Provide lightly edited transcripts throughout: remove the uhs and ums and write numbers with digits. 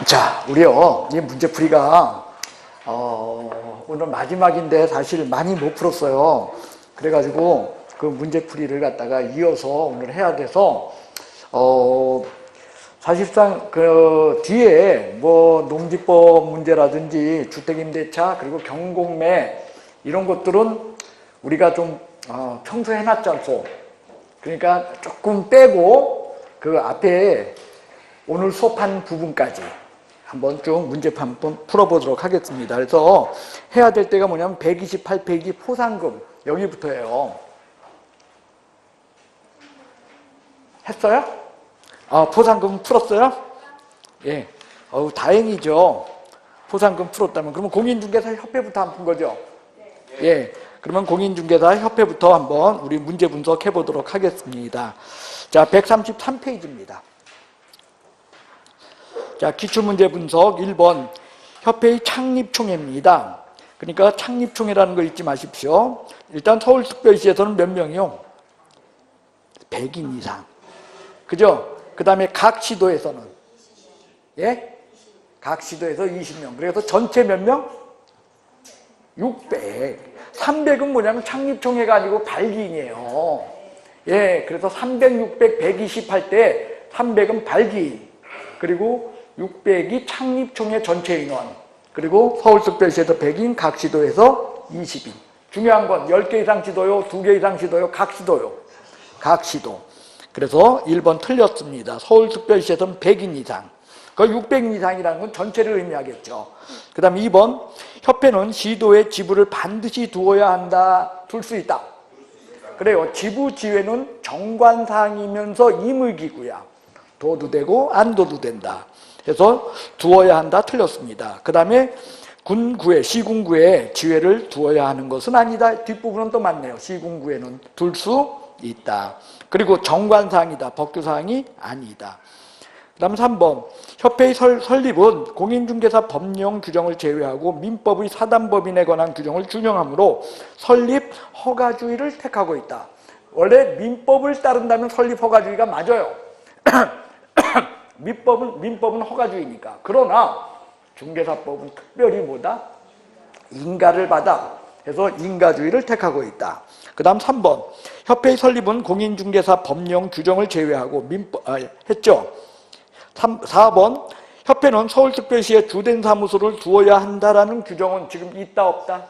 자, 우리요, 이 문제풀이가, 오늘 마지막인데 사실 많이 못 풀었어요. 그래가지고 그 문제풀이를 갖다가 이어서 오늘 해야 돼서, 사실상 그 뒤에 뭐 농지법 문제라든지 주택임대차 그리고 경공매 이런 것들은 우리가 좀, 평소에 해놨지 않고, 그러니까 조금 빼고 그 앞에 오늘 수업한 부분까지 한번 쭉 문제풀이 한번 풀어보도록 하겠습니다. 그래서 해야 될 때가 뭐냐면 128페이지 포상금 여기부터예요. 했어요? 포상금 풀었어요? 예. 다행이죠. 포상금 풀었다면. 그러면 공인중개사협회부터 안 푼 거죠? 예. 그러면 공인중개사협회부터 한번 우리 문제 분석해 보도록 하겠습니다. 자, 133페이지입니다. 자, 기출문제 분석 1번 협회의 창립총회입니다. 그러니까 창립총회라는 거 잊지 마십시오. 일단 서울특별시에서는 몇 명이요? 100인 이상. 그죠? 그 다음에 각 시도에서는 예? 각 시도에서 20명. 그래서 전체 몇 명? 600. 300은 뭐냐면 창립총회가 아니고 발기인이에요. 예, 그래서 300, 600, 120 할 때 300은 발기인. 그리고 600이 창립총회 전체 인원, 그리고 서울특별시에서 100인, 각 시도에서 20인. 중요한 건 10개 이상 시도요, 2개 이상 시도요, 각 시도요. 각 시도. 그래서 1번 틀렸습니다. 서울특별시에서는 100인 이상. 그 600인 이상이라는 건 전체를 의미하겠죠. 그 다음 2번, 협회는 시도에 지부를 반드시 두어야 한다, 둘 수 있다. 그래요. 지부 지회는 정관사항이면서 임의기구야. 둬도 되고 안 둬도 된다. 그래서 두어야 한다 틀렸습니다. 그 다음에 군구에 시군구에 지회를 두어야 하는 것은 아니다. 뒷부분은 또 맞네요. 시군구에는 둘 수 있다. 그리고 정관사항이다. 법규사항이 아니다. 그 다음 3번 협회의 설립은 공인중개사 법령 규정을 제외하고 민법의 사단법인에 관한 규정을 준용하므로 설립 허가주의를 택하고 있다. 원래 민법을 따른다면 설립 허가주의가 맞아요. 민법은 허가주의니까. 그러나 중개사법은 특별히 뭐다? 인가를 받아. 그래서 인가주의를 택하고 있다. 그 다음 3번 협회의 설립은 공인중개사 법령 규정을 제외하고 했죠. 4번 협회는 서울특별시에 주된 사무소를 두어야 한다라는 규정은 지금 있다 없다?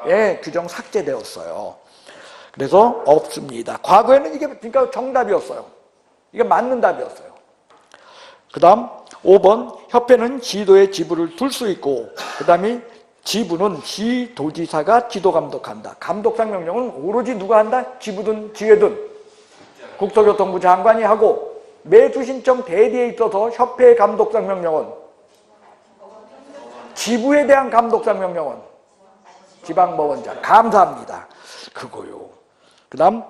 예, 규정 삭제되었어요. 그래서 없습니다. 과거에는 이게 그러니까 정답이었어요. 이게 맞는 답이었어요. 그 다음 5번 협회는 시도에 지부를 둘 수 있고 그 다음에 지부는 시도지사가 지도감독한다. 감독상 명령은 오로지 누가 한다? 지부든 지회든 국토교통부 장관이 하고 매주 신청 대리에 있어서 협회의 감독상 명령은 지부에 대한 감독상 명령은 지방법원장. 감사합니다. 그거요. 그 다음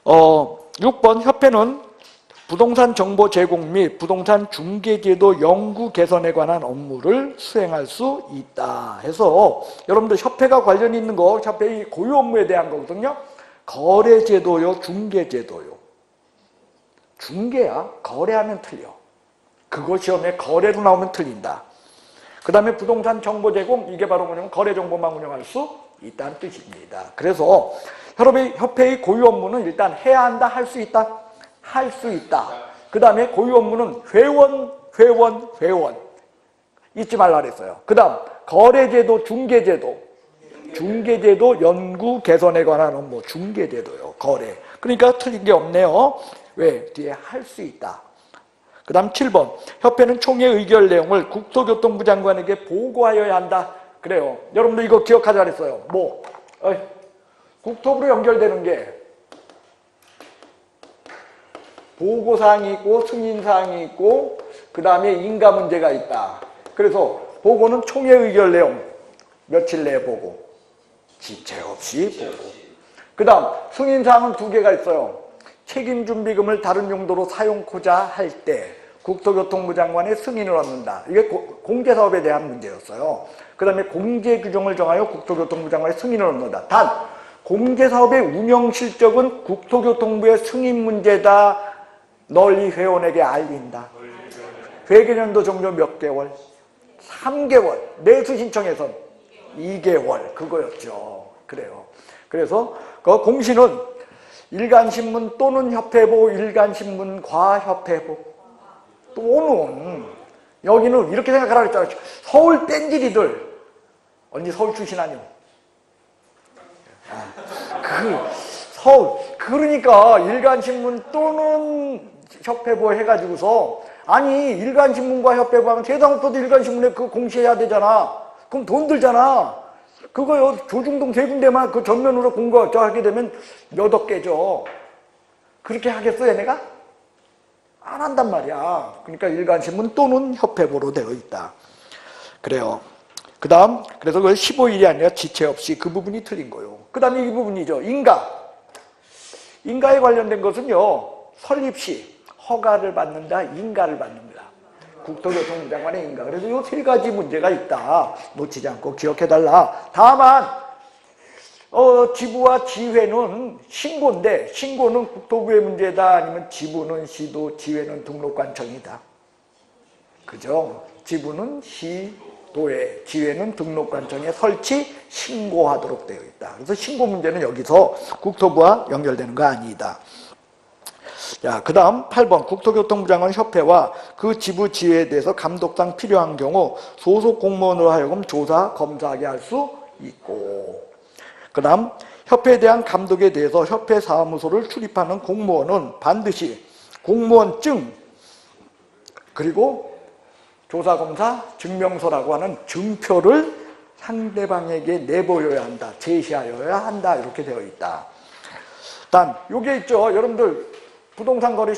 6번 협회는 부동산 정보 제공 및 부동산 중개제도 연구 개선에 관한 업무를 수행할 수 있다 해서 여러분들 협회가 관련이 있는 거 협회의 고유 업무에 대한 거거든요. 거래제도요, 중개제도요. 중개야. 거래하면 틀려. 그거 시험에 거래로 나오면 틀린다. 그 다음에 부동산 정보 제공, 이게 바로 뭐냐면 거래 정보만 운영할 수 있다는 뜻입니다. 그래서 협회의 고유 업무는 일단 해야 한다, 할 수 있다? 할 수 있다. 그 다음에 고유 업무는 회원. 잊지 말라 그랬어요. 그 다음 거래제도, 중개제도 연구 개선에 관한 업무, 중개제도요. 거래. 그러니까 틀린 게 없네요. 왜? 뒤에 할 수 있다. 그 다음 7번 협회는 총회 의결 내용을 국토교통부 장관에게 보고하여야 한다. 그래요. 여러분들 이거 기억하자 그랬어요. 국토부로 연결되는 게 보고사항이 있고 승인사항이 있고 그 다음에 인가 문제가 있다. 그래서 보고는 총회 의결 내용 며칠 내에 보고 지체 없이 보고 그 다음 승인사항은 2개가 있어요. 책임준비금을 다른 용도로 사용코자 할 때 국토교통부 장관의 승인을 얻는다. 이게 공제사업에 대한 문제였어요. 그 다음에 공제규정을 정하여 국토교통부 장관의 승인을 얻는다. 단 공제사업의 운영 실적은 국토교통부의 승인 문제다. 널리 회원에게 알린다. 회계연도 종료 몇 개월? 3개월. 매수 신청에선 2개월. 그거였죠. 그래요. 그래서 그 공시는 일간신문 또는 협회보, 일간신문 과협회보. 또는 여기는 이렇게 생각하라 그랬잖아요. 서울 뺀질이들. 언니 서울 출신 아니오? 서울. 그러니까 일간신문 또는 협회보 해가지고서 아니 일간신문과 협회보 하면 세상 없어도 일간신문에 그 공시해야 되잖아. 그럼 돈 들잖아. 그거요 조중동 세 군데만 그 전면으로 공고 하게 되면 몇억 개죠. 그렇게 하겠어 얘네가? 안 한단 말이야. 그러니까 일간신문 또는 협회보로 되어 있다. 그래요. 그 다음 그래서 그걸 15일이 아니라 지체 없이 그 부분이 틀린 거예요. 그 다음에 이 부분이죠. 인가에 관련된 것은요. 설립시 허가를 받는다, 인가를 받는다. 국토교통부 장관의 인가. 그래서 이 세 가지 문제가 있다. 놓치지 않고 기억해달라. 다만 지부와 지회는 신고인데 신고는 국토부의 문제다. 아니면 지부는 시도, 지회는 등록관청이다. 그죠? 지부는 시도에, 지회는 등록관청에 설치, 신고하도록 되어 있다. 그래서 신고 문제는 여기서 국토부와 연결되는 거 아니다. 자, 그 다음 8번 국토교통부 장관 협회와 그 지부 지회에 대해서 감독상 필요한 경우 소속 공무원으로 하여금 조사, 검사하게 할 수 있고 그 다음 협회에 대한 감독에 대해서 협회 사무소를 출입하는 공무원은 반드시 공무원증 그리고 조사, 검사, 증명서라고 하는 증표를 상대방에게 내보여야 한다. 제시하여야 한다. 이렇게 되어 있다. 단 요게 있죠. 여러분들 부동산 거래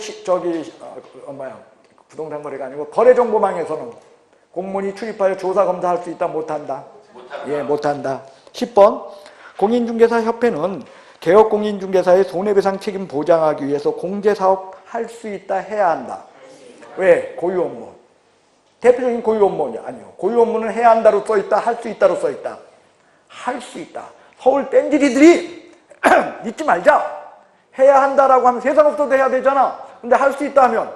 부동산 거래가 아니고 거래정보망에서는 공무원이 출입하여 조사 검사할 수 있다 못한다? 예, 못한다. 10번 공인중개사 협회는 개업공인중개사의 손해배상 책임 보장하기 위해서 공제사업 할 수 있다 해야 한다. 왜? 고유 업무. 대표적인 고유 업무냐? 아니요. 고유 업무는 해야 한다로 써있다, 할 수 있다로 써있다. 할 수 있다. 서울 땡지리들이 잊지 말자. 해야 한다라고 하면 세상 없어도 해야 되잖아. 근데 할 수 있다 하면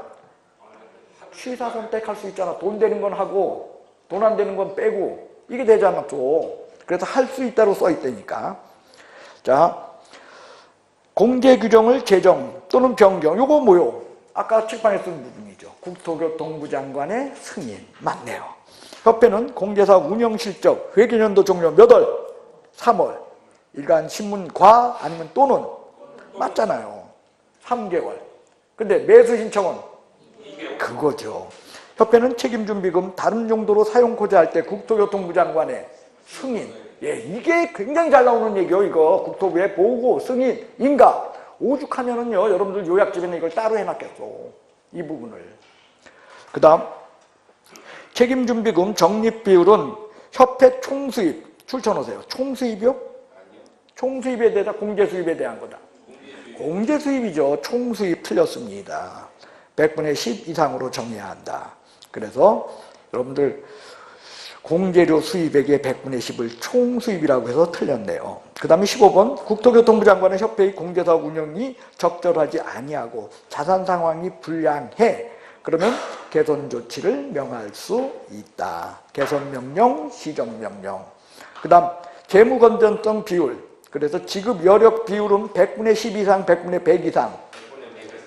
취사 선택할 수 있잖아. 돈 되는 건 하고 돈 안 되는 건 빼고 이게 되잖아 또. 그래서 할 수 있다로 써있다니까. 자, 공제 규정을 제정 또는 변경. 요거 뭐요? 아까 칠판에 쓴 부분이죠. 국토교통부 장관의 승인. 맞네요. 협회는 공제사업 운영 실적 회계연도 종료 몇 월? 3월. 일간 신문과 아니면 또는 맞잖아요. 3개월. 근데 매수 신청은? 그거죠. 협회는 책임준비금 다른 용도로 사용코자 할 때 국토교통부 장관의 승인. 예, 이게 굉장히 잘 나오는 얘기요. 이거 국토부의 보고, 승인, 인가. 오죽하면은요, 여러분들 요약집에는 이걸 따로 해놨겠어. 이 부분을. 그 다음 책임준비금 적립비율은 협회 총수입. 출처놓으세요. 총수입이요? 총수입에 대해서 공제수입에 대한 거다. 공제수입이죠. 총수입 틀렸습니다. 100분의 10 이상으로 정해야 한다. 그래서 여러분들 공제료 수입액의 100분의 10을 총수입이라고 해서 틀렸네요. 그 다음에 15번 국토교통부 장관의 협회의 공제사업 운영이 적절하지 아니하고 자산 상황이 불량해. 그러면 개선 조치를 명할 수 있다. 개선명령, 시정명령. 그 다음 재무건전성 비율. 그래서 지급 여력 비율은 100분의 10 이상, 100분의 100 이상.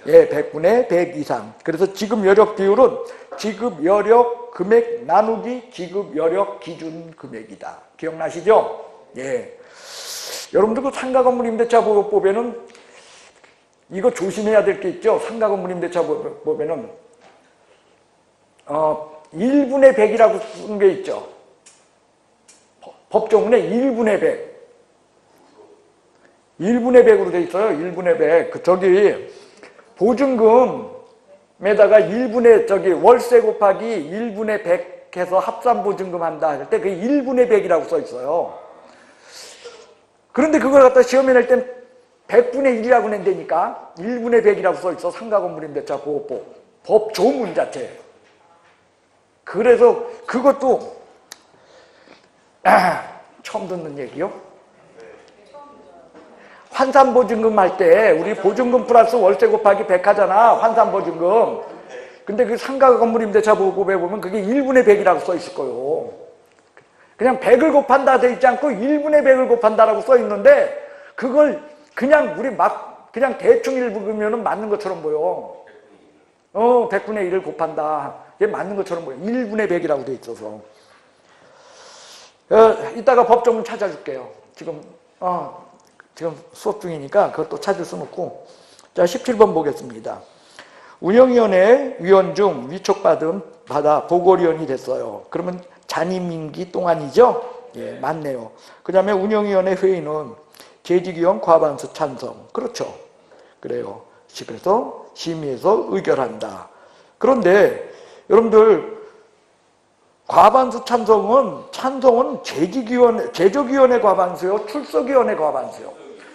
예, 100분의 100 이상. 그래서 지급 여력 비율은 지급 여력 금액 나누기 지급 여력 기준 금액이다. 기억나시죠? 예. 여러분들 그 상가 건물 임대차 보호법에는 이거 조심해야 될 게 있죠. 상가 건물 임대차 보호법에는 1분의 100이라고 쓴 게 있죠. 법조문에 1분의 100. 1분의 100으로 돼 있어요. 1분의 100. 저기 보증금에다가 1분의 월세 곱하기 1분의 100 해서 합산 보증금 한다 할 때 그게 1분의 100이라고 써 있어요. 그런데 그걸 갖다 시험에 낼 땐 100분의 1이라고 낸다니까. 1분의 100이라고 써있어. 상가 건물 임대차 보호법. 법 조문 자체. 그래서 그것도 처음 듣는 얘기요? 환산보증금 할 때 우리 보증금 플러스 월세 곱하기 100 하잖아. 환산보증금. 근데 그 상가 건물 임대차 보호법에 보면 그게 1분의 100이라고 써 있을 거예요. 그냥 100을 곱한다 돼 있지 않고 1분의 100을 곱한다라고 써 있는데 그걸 그냥 우리 막 그냥 대충 읽으면 맞는 것처럼 보여. 100분의 1을 곱한다. 이게 맞는 것처럼 보여. 1분의 100이라고 돼 있어서. 이따가 법조문 찾아줄게요. 지금 수업 중이니까 그것도 찾을 수는 없고. 자, 17번 보겠습니다. 운영위원회 위원 중 위촉받아 보궐위원이 됐어요. 그러면 잔임임기 동안이죠? 예, 맞네요. 그 다음에 운영위원회 회의는 재직위원 과반수 찬성. 그렇죠. 그래요. 그래서 심의해서 의결한다. 그런데 여러분들 과반수 찬성은 재적위원회 과반수요? 출석위원회 과반수요?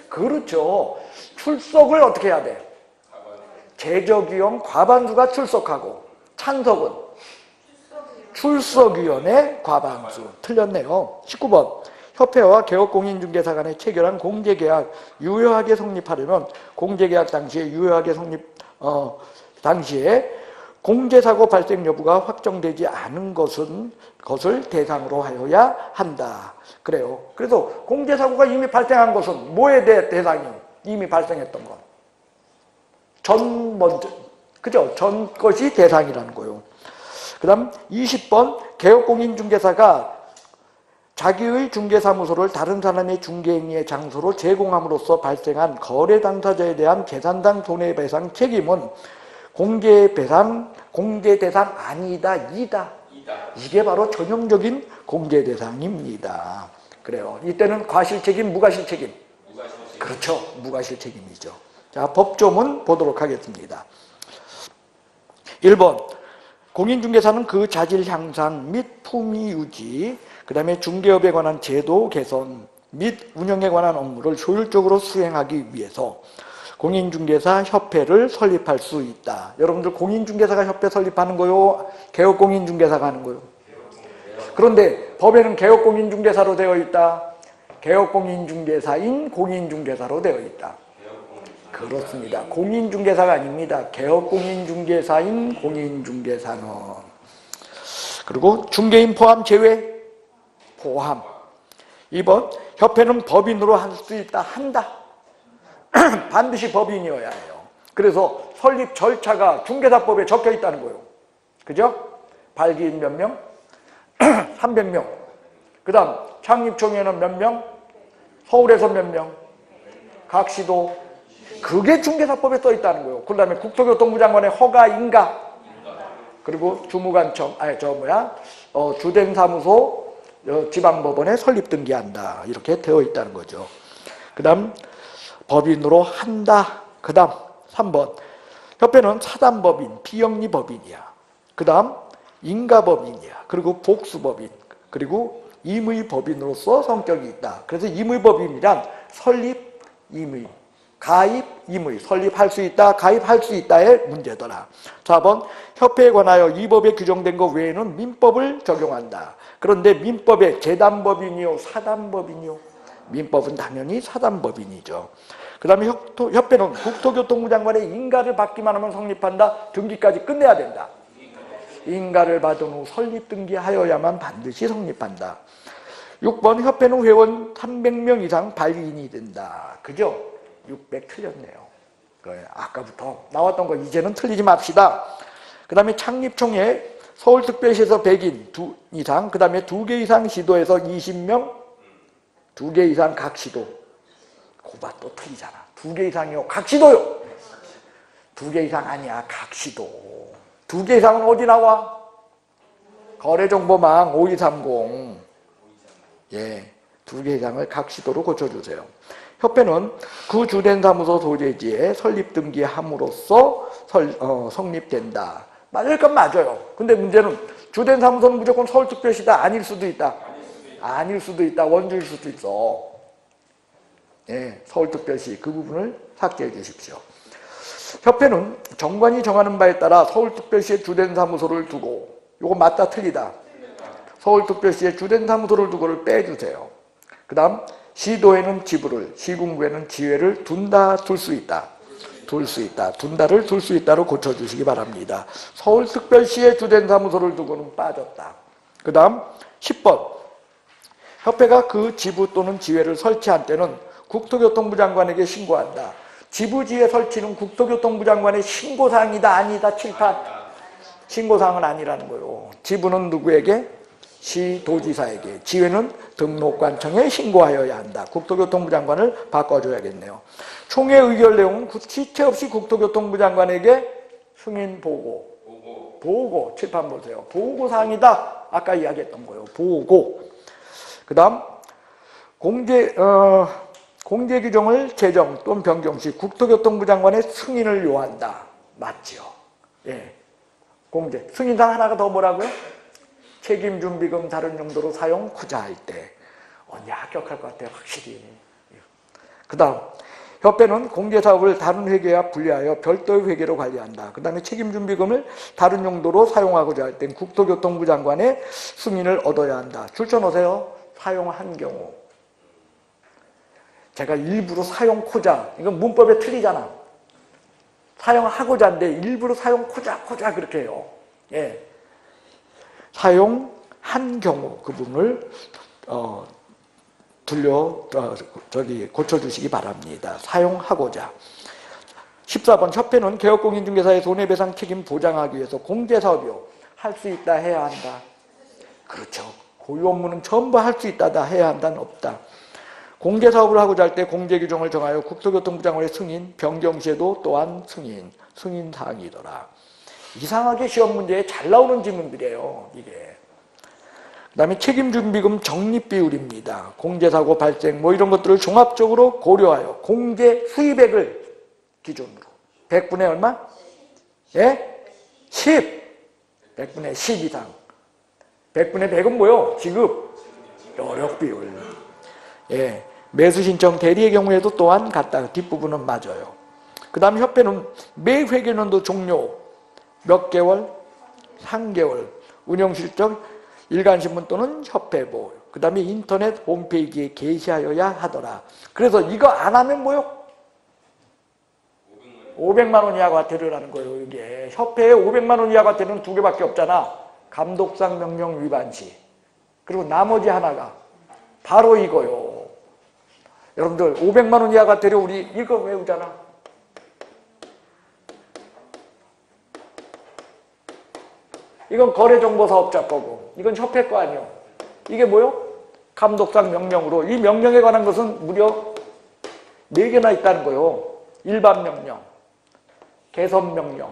그렇죠. 출석을 어떻게 해야 돼? 재적위원 과반수가 출석하고 찬석은 출석위원회 과반수. 틀렸네요. 19번. 협회와 개업공인중개사 간에 체결한 공제계약 유효하게 성립하려면 공제계약 당시에 당시에 공제사고 발생 여부가 확정되지 않은 것을 대상으로 하여야 한다. 그래요. 그래서 공제사고가 이미 발생한 것은 뭐에 대해 대상이 이미 발생했던 것. 전 것이 대상이라는 거예요. 그 다음 20번 개업공인중개사가 자기의 중개사무소를 다른 사람의 중개행위의 장소로 제공함으로써 발생한 거래 당사자에 대한 재산상 손해배상 책임은 공제 대상 아니다, 이다. 이게 바로 전형적인 공제 대상입니다. 그래요. 이때는 과실책임, 무과실책임. 그렇죠. 무과실책임이죠. 자, 법조문 보도록 하겠습니다. 1번. 공인중개사는 그 자질 향상 및 품위 유지, 그 다음에 중개업에 관한 제도 개선 및 운영에 관한 업무를 효율적으로 수행하기 위해서 공인중개사 협회를 설립할 수 있다. 여러분들 공인중개사가 협회 설립하는 거요? 개업공인중개사가 하는 거요? 그런데 법에는 개업공인중개사로 되어 있다. 개업공인중개사인 공인중개사로 되어 있다. 그렇습니다. 공인중개사가 아닙니다. 개업공인중개사인 공인중개사는. 그리고 중개인 포함 제외? 포함. 2번. 협회는 법인으로 할 수 있다. 한다. 반드시 법인이어야 해요. 그래서 설립 절차가 중개사법에 적혀 있다는 거예요. 그죠? 발기인 몇 명? 300명. 그 다음 창립총회는 몇 명? 서울에서 몇 명? 각 시도. 그게 중개사법에 써 있다는 거예요. 그 다음에 국토교통부 장관의 허가 인가. 그리고 주무관청, 주된사무소 지방법원에 설립 등기한다. 이렇게 되어 있다는 거죠. 그 다음 법인으로 한다. 그 다음 3번. 협회는 사단법인, 비영리법인이야. 그 다음 인가법인이야. 그리고 복수법인, 그리고 임의법인으로서 성격이 있다. 그래서 임의법인이란 설립, 임의, 가입, 임의, 설립할 수 있다, 가입할 수 있다의 문제더라. 4번. 협회에 관하여 이 법에 규정된 것 외에는 민법을 적용한다. 그런데 민법에 재단법인이요, 사단법인이요? 민법은 당연히 사단법인이죠. 그 다음에 협회는 국토교통부 장관의 인가를 받기만 하면 성립한다. 등기까지 끝내야 된다. 인가를 받은 후 설립 등기하여야만 반드시 성립한다. 6번. 협회는 회원 300명 이상 발기인이 된다. 그죠? 600 틀렸네요. 아까부터 나왔던 거 이제는 틀리지 맙시다. 그 다음에 창립총회 서울특별시에서 100인 이상, 그 다음에 2개 이상 시도에서 20명, 2개 이상 각 시도. 고바 또 틀리잖아. 2개 이상이요. 각 시도요. 2개 이상 아니야. 각 시도. 2개 이상은 어디 나와? 거래정보망 5230. 예, 2개 이상을 각 시도로 고쳐주세요. 협회는 그 주된 사무소 소재지에 설립 등기함으로써 성립된다. 맞을 건 맞아요. 근데 문제는 주된 사무소는 무조건 서울특별시다. 아닐 수도 있다. 아닐 수도 있다. 원주일 수도 있어. 예, 서울특별시 그 부분을 삭제해 주십시오. 협회는 정관이 정하는 바에 따라 서울특별시의 주된 사무소를 두고, 요거 맞다 틀리다. 서울특별시의 주된 사무소를 두고를 빼주세요. 그 다음 시도에는 지부를, 시군구에는 지회를 둔다, 둘 수 있다. 둘 수 있다. 둔다를 둘 수 있다로 고쳐주시기 바랍니다. 서울특별시의 주된 사무소를 두고는 빠졌다. 그 다음 10번. 협회가 그 지부 또는 지회를 설치한 때는 국토교통부 장관에게 신고한다. 지부지회 설치는 국토교통부 장관의 신고사항이다, 아니다, 칠판. 신고사항은 아니라는 거예요. 지부는 누구에게? 시도지사에게. 지회는 등록관청에 신고하여야 한다. 국토교통부 장관을 바꿔줘야겠네요. 총회 의결 내용은 시체 없이 국토교통부 장관에게 승인 보고. 칠판 보세요. 보고사항이다. 아까 이야기했던 거예요. 보고. 그 다음 공제 규정을 제정 또는 변경 시 국토교통부 장관의 승인을 요한다. 맞죠? 예. 공제. 승인사항 하나가 더 뭐라고요? 책임준비금 다른 용도로 사용 구자할 때. 언제 합격할 것 같아요, 확실히. 그 다음 협회는 공제사업을 다른 회계와 분리하여 별도의 회계로 관리한다. 그 다음에 책임준비금을 다른 용도로 사용하고자 할 땐 국토교통부 장관의 승인을 얻어야 한다. 줄쳐놓으세요. 사용한 경우. 제가 일부러 사용코자, 이건 문법에 틀리잖아. 사용하고자인데 일부러 사용코자 그렇게 해요. 예. 사용한 경우 그 부분을 고쳐주시기 바랍니다. 사용하고자. 14번 협회는 개업공인중개사의 손해배상 책임 보장하기 위해서 공제사업이요. 할 수 있다 해야 한다. 그렇죠. 고유 업무는 전부 할 수 있다다 해야 한다는 없다. 공제사업을 하고자 할 때 공제규정을 정하여 국토교통부 장관의 승인, 변경 시에도 또한 승인사항이더라. 이상하게 시험 문제에 잘 나오는 질문들이에요. 이게. 그 다음에 책임준비금 적립비율입니다. 공제사고 발생 뭐 이런 것들을 종합적으로 고려하여 공제 수입액을 기준으로 100분의 얼마? 예? 10! 100분의 10 이상. 100분의 100은 뭐요? 지급 여력비율. 예. 매수신청 대리의 경우에도 또한 같다. 뒷부분은 맞아요. 그 다음 협회는 매 회계연도 종료 몇 개월? 3개월. 운영실적 일간신문 또는 협회보. 그 다음에 인터넷 홈페이지에 게시하여야 하더라. 그래서 이거 안 하면 뭐요? 500만 원 이하 과태료를 하는 거예요. 이게 협회에 500만 원 이하 과태료는 두 개밖에 없잖아. 감독상 명령 위반 시. 그리고 나머지 하나가 바로 이거요. 여러분들 500만 원 이하 과태료 우리 이거 외우잖아. 이건 거래정보사업자 거고 이건 협회 거 아니요. 이게 뭐요? 감독상 명령으로. 이 명령에 관한 것은 무려 4개나 있다는 거예요. 일반 명령, 개선 명령,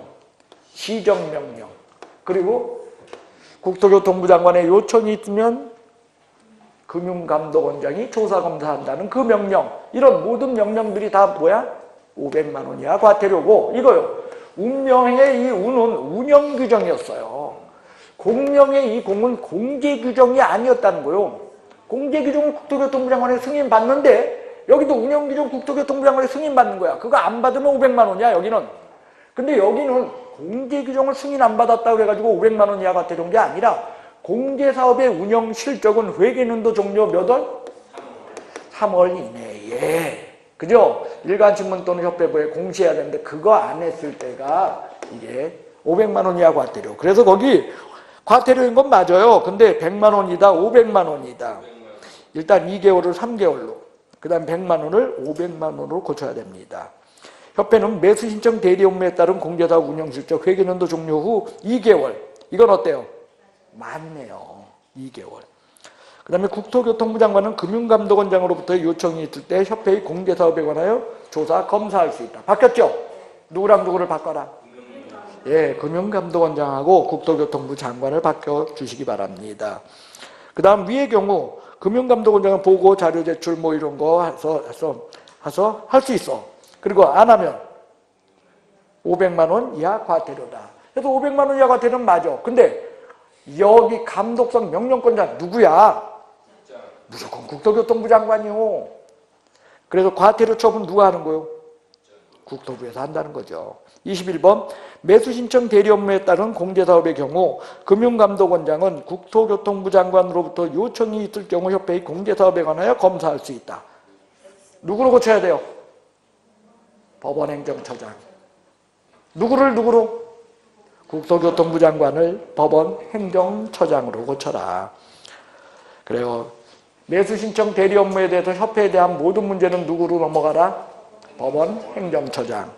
시정 명령, 그리고 국토교통부 장관의 요청이 있으면 금융감독원장이 조사검사한다는 그 명령. 이런 모든 명령들이 다 뭐야? 500만 원 이하 과태료고 이거요. 운명의 이 운은 운영규정이었어요. 공명의 이 공은 공제규정이 아니었다는 거예요. 공제규정은 국토교통부 장관의 승인 받는데 여기도 운영규정 국토교통부 장관의 승인 받는 거야. 그거 안 받으면 500만 원이야 여기는. 근데 여기는 공제규정을 승인 안 받았다고 해가지고 500만 원 이하 과태료인 게 아니라 공제사업의 운영 실적은 회계연도 종료 몇 월? 3월 이내에. 그죠? 일간신문 또는 협회부에 공시해야 되는데 그거 안 했을 때가 이게 500만 원 이하 과태료. 그래서 거기 과태료인 건 맞아요. 근데 100만 원이다, 500만 원이다. 일단 2개월을 3개월로, 그 다음 100만 원을 500만 원으로 고쳐야 됩니다. 협회는 매수신청 대리 업무에 따른 공제사업 운영실적 회계연도 종료 후 2개월. 이건 어때요? 맞네요. 2개월. 그 다음에 국토교통부 장관은 금융감독원장으로부터 요청이 있을 때 협회의 공제사업에 관하여 조사, 검사할 수 있다. 바뀌었죠? 누구랑 누구를 바꿔라? 예, 금융감독원장하고 국토교통부 장관을 바꿔주시기 바랍니다. 그 다음 위의 경우 금융감독원장은 보고, 자료 제출 뭐 이런 거 해서 할 수 있어. 그리고 안 하면 500만 원 이하 과태료다. 그래서 500만 원 이하 과태료는 맞아. 근데 여기 감독성 명령권자 누구야? 무조건 국토교통부 장관이요. 그래서 과태료 처분 누가 하는 거요? 국토부에서 한다는 거죠. 21번 매수 신청 대리 업무에 따른 공제사업의 경우 금융감독원장은 국토교통부 장관으로부터 요청이 있을 경우 협회의 공제사업에 관하여 검사할 수 있다. 누구로 고쳐야 돼요? 법원행정처장. 누구로? 국토교통부 장관을 법원행정처장으로 고쳐라. 그래요. 매수신청 대리 업무에 대해서 협회에 대한 모든 문제는 누구로 넘어가라? 법원행정처장.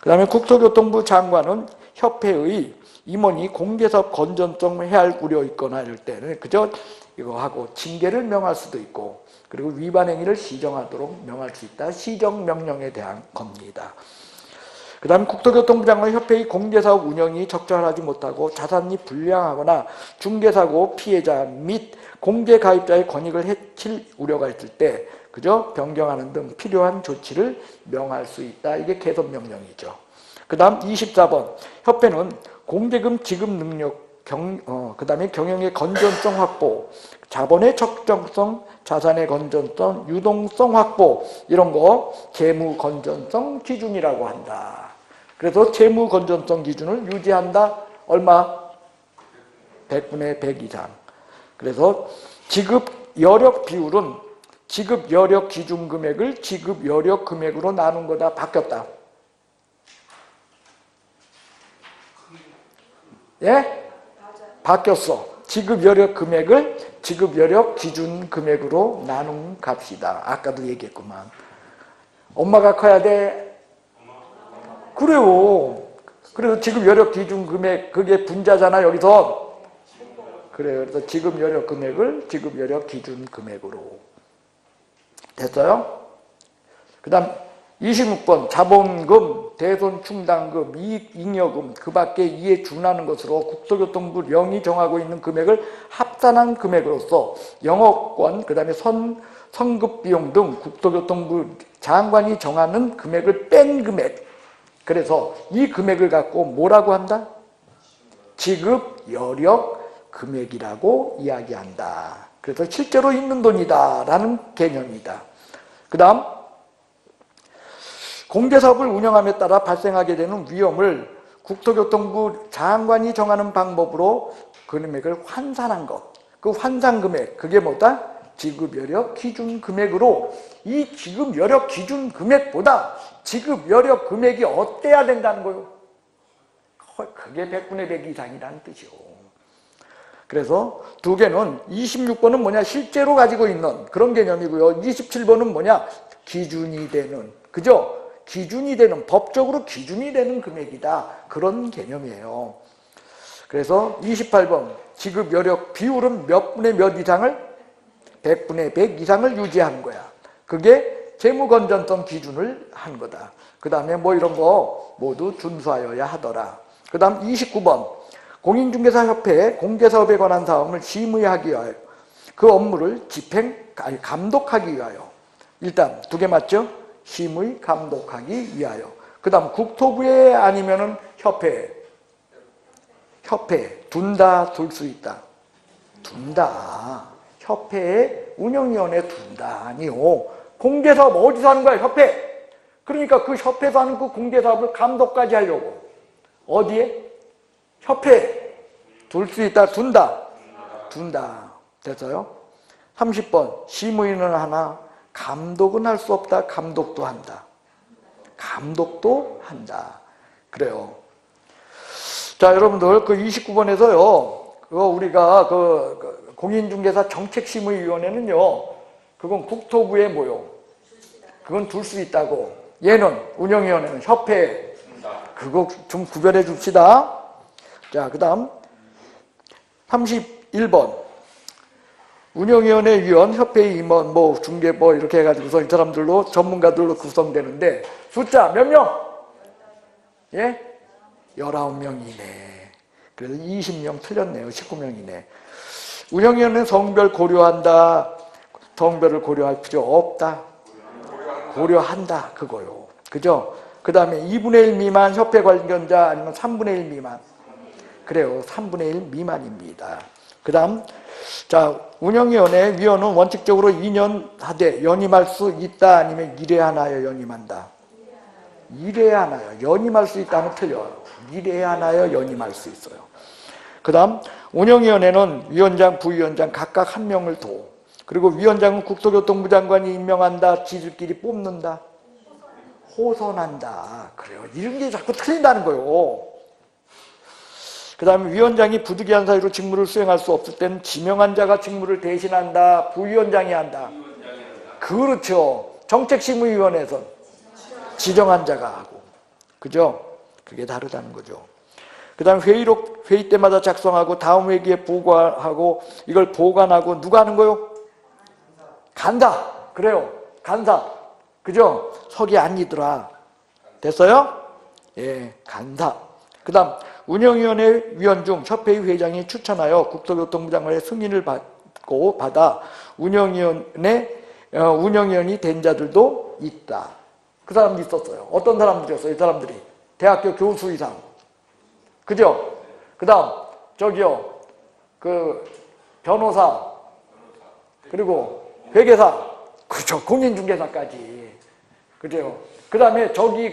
그 다음에 국토교통부 장관은 협회의 임원이 공개사업 건전성 해할 우려 있거나 이럴 때는 그저 이거 하고 징계를 명할 수도 있고, 그리고 위반 행위를 시정하도록 명할 수 있다. 시정명령에 대한 겁니다. 그 다음 국토교통부 장관은 협회의 공개사업 운영이 적절하지 못하고 자산이 불량하거나 중개사고 피해자 및 공개가입자의 권익을 해칠 우려가 있을 때 그저 변경하는 등 필요한 조치를 명할 수 있다. 이게 개선명령이죠. 그 다음 24번 협회는 공제금 지급 능력, 그 다음에 경영의 건전성 확보, 자본의 적정성, 자산의 건전성, 유동성 확보 이런 거 재무 건전성 기준이라고 한다. 그래서 재무 건전성 기준을 유지한다. 얼마? 100분의 100 이상. 그래서 지급 여력 비율은 지급 여력 기준 금액을 지급 여력 금액으로 나눈 거다. 바뀌었다. 예? 바뀌었어. 지급 여력 금액을 지급 여력 기준 금액으로 나눈 값이다. 아까도 얘기했구만. 엄마가 커야 돼. 그래요. 그래서 지급 여력 기준 금액 그게 분자잖아 여기서. 그래요. 그래서 지급 여력 금액을 지급 여력 기준 금액으로. 됐어요? 그 다음 26번 자본금, 대손충당금, 이익잉여금 그 밖에 이에 준하는 것으로 국토교통부 령이 정하고 있는 금액을 합산한 금액으로서 영업권, 그 다음에 선급비용 등 국토교통부 장관이 정하는 금액을 뺀 금액. 그래서 이 금액을 갖고 뭐라고 한다? 지급 여력 금액이라고 이야기한다. 그래서 실제로 있는 돈이다 라는 개념이다. 그 다음 공개사업을 운영함에 따라 발생하게 되는 위험을 국토교통부 장관이 정하는 방법으로 금액을 환산한 것. 그 환산금액, 그게 뭐다? 지급여력 기준금액으로 이 지급여력 기준금액보다 지급여력 금액이 어때야 된다는 거예요? 그게 100분의 100 이상이라는 뜻이요. 그래서 두 개는 26번은 뭐냐? 실제로 가지고 있는 그런 개념이고요. 27번은 뭐냐? 기준이 되는, 그죠? 기준이 되는, 법적으로 기준이 되는 금액이다. 그런 개념이에요. 그래서 28번 지급 여력 비율은 몇 분의 몇 이상을? 100분의 100 이상을 유지하는 거야. 그게 재무건전성 기준을 한 거다. 그 다음에 뭐 이런 거 모두 준수하여야 하더라. 그 다음 29번 공인중개사협회에 공개사업에 관한 사업을 심의하기 위하여 그 업무를 감독하기 위하여. 일단 두 개 맞죠? 심의, 감독하기 위하여. 그 다음 국토부에 아니면은 협회 둔다, 둘 수 있다. 둔다. 협회에 운영위원회 둔다. 아니요. 공개사업 어디서 하는 거야? 협회. 그러니까 그 협회에서 하는 그 공개사업을 감독까지 하려고. 어디에? 협회. 둘 수 있다. 둔다. 됐어요? 30번 심의는 하나, 감독은 할 수 없다. 감독도 한다. 그래요. 자, 여러분들 그 29번에서요. 그거 우리가 그 공인중개사 정책심의위원회는요. 그건 국토부에 뭐요? 그건 둘 수 있다고. 얘는 운영위원회는 협회. 그거 좀 구별해 줍시다. 자, 그 다음 31번 운영위원회 위원, 협회 임원, 뭐 중개부 이렇게 해가지고서 이 사람들로 전문가들로 구성되는데 숫자 몇 명? 예? 19명이네. 그래서 20명 틀렸네요. 19명이네. 운영위원회는 성별 고려한다. 성별을 고려할 필요 없다. 고려한다. 그거요. 그죠? 그 다음에 2분의 1 미만 협회 관련자 아니면 3분의 1 미만. 그래요. 3분의 1 미만입니다. 그 다음, 자, 운영위원회 위원은 원칙적으로 2년 하되 연임할 수 있다, 아니면 1회 하나여 연임한다? 1회 하나여. 연임할 수 있다면 틀려요. 1회 하나여 연임할 수 있어요. 그 다음, 운영위원회는 위원장, 부위원장 각각 한 명을 둬. 그리고 위원장은 국토교통부 장관이 임명한다, 지들끼리 뽑는다? 호선한다. 그래요. 이런 게 자꾸 틀린다는 거예요. 그 다음에 위원장이 부득이한 사유로 직무를 수행할 수 없을 때는 지명한 자가 직무를 대신한다, 부위원장이 한다? 그렇죠. 정책심의위원회에서 지정한 자가 하고. 그죠? 그게 다르다는 거죠. 그 다음에 회의록, 회의 때마다 작성하고 다음 회기에 보고하고 이걸 보관하고 누가 하는 거요? 간다. 그래요. 간사. 그죠? 석이 아니더라. 됐어요? 예, 간사. 그 다음, 운영위원회 위원 중 협회의 회장이 추천하여 국토교통부 장관의 승인을 받아 운영위원이 된 자들도 있다. 그 사람도 있었어요. 어떤 사람들이었어요? 이 사람들이. 대학교 교수 이상. 그죠? 그 다음, 저기요, 그, 변호사, 그리고 회계사, 그죠? 공인중개사까지. 그죠? 그 다음에 저기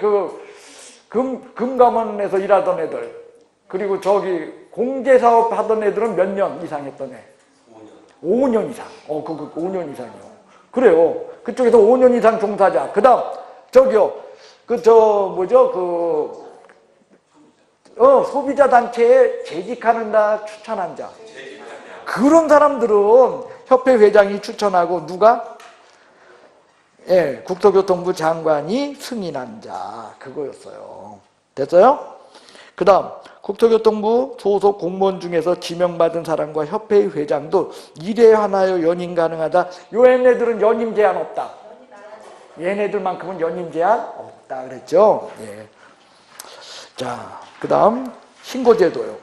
금감원에서 일하던 애들, 그리고 저기 공제사업 하던 애들은 몇 년 이상 했던 애? 5년 이상. 5년 이상이요. 그래요. 그쪽에서 5년 이상 종사자. 그 다음, 저기요, 소비자 단체에 재직하는다, 추천한 자. 그런 사람들은 협회 회장이 추천하고 누가? 예, 국토교통부 장관이 승인한 자. 그거였어요. 됐어요? 그 다음, 국토교통부 소속 공무원 중에서 지명받은 사람과 협회의 회장도 1회 하나여 연임 가능하다. 요 얘네들은 연임 제한 없다. 얘네들만큼은 연임 제한 없다 그랬죠. 예. 자, 그 다음 신고제도요.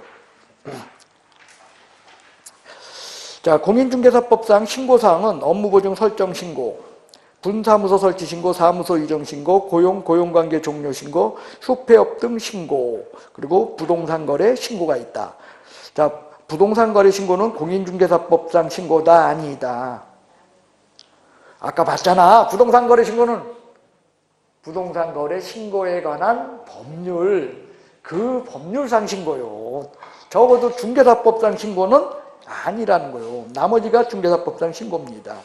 자, 공인중개사법상 신고사항은 업무보증 설정 신고, 분사무소 설치 신고, 사무소 이전 신고, 고용관계 종료 신고, 휴폐업 등 신고, 그리고 부동산 거래 신고가 있다. 자, 부동산 거래 신고는 공인중개사법상 신고다, 아니다? 아까 봤잖아. 부동산 거래 신고는 부동산 거래 신고에 관한 법률, 그 법률상 신고요. 적어도 중개사법상 신고는 아니라는 거예요. 나머지가 중개사법상 신고입니다.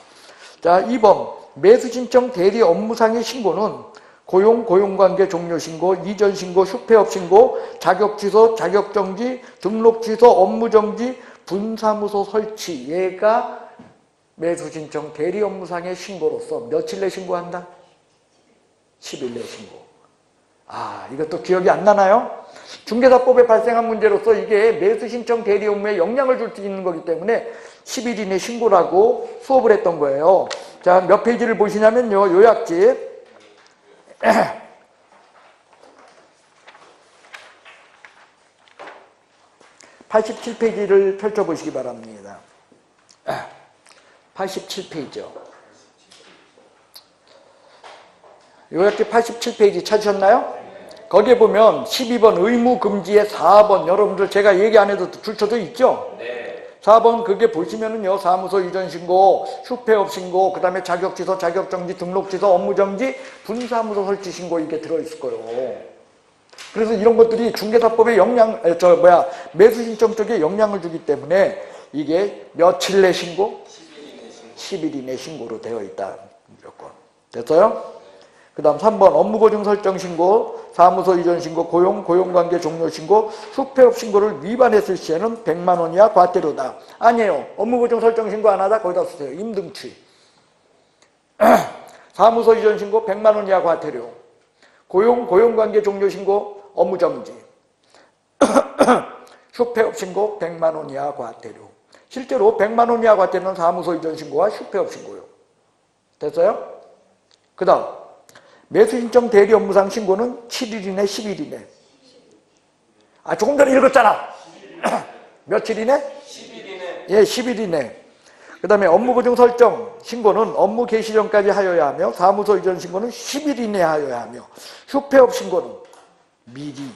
자, 2번. 매수신청 대리 업무상의 신고는 고용관계 종료 신고, 이전 신고, 휴폐업 신고, 자격 취소, 자격 정지, 등록 취소, 업무 정지, 분사무소 설치. 얘가 매수신청 대리 업무상의 신고로서 며칠 내 신고한다? 10일 내 신고. 아, 이것도 기억이 안 나나요? 중개사법에 발생한 문제로서 이게 매수신청 대리 업무에 영향을 줄 수 있는 거기 때문에 10일 이내 신고라고 수업을 했던 거예요. 자, 몇 페이지를 보시냐면요. 요약집 87페이지를 펼쳐보시기 바랍니다. 87페이지요. 요약집 87페이지 찾으셨나요? 거기에 보면 12번 의무금지의 4번, 여러분들 제가 얘기 안 해도 줄쳐져 있죠? 네. 4번 그게 보시면은요, 사무소 이전 신고, 휴폐업 신고, 그 다음에 자격 취소, 자격 정지, 등록 취소, 업무 정지, 분사무소 설치 신고 이게 들어있을 거예요. 그래서 이런 것들이 중개사법에 매수 신청 쪽에 영향을 주기 때문에 이게 며칠 내 신고? 10일 이내 신고로 되어 있다. 무조건. 됐어요? 그 다음 3번 업무보증 설정 신고, 사무소 이전 신고, 고용관계 종료 신고, 휴폐업 신고를 위반했을 시에는 100만 원 이하 과태료다. 아니에요. 업무보증 설정 신고 안 하다 거기다 쓰세요. 임등치. 사무소 이전 신고 100만 원 이하 과태료. 고용관계 종료 신고 업무 정지. 휴폐업 신고 100만 원 이하 과태료. 실제로 100만 원 이하 과태료는 사무소 이전 신고와 휴폐업 신고요. 됐어요? 그 다음 매수신청 대리 업무상 신고는 7일 이내, 10일 이내. 아, 조금 전에 읽었잖아. 며칠 이내? 10일 이내. 예, 10일 이내. 그 다음에 업무보증 설정 신고는 업무 개시 전까지 하여야 하며, 사무소 이전 신고는 10일 이내 하여야 하며, 휴폐업 신고는 미리,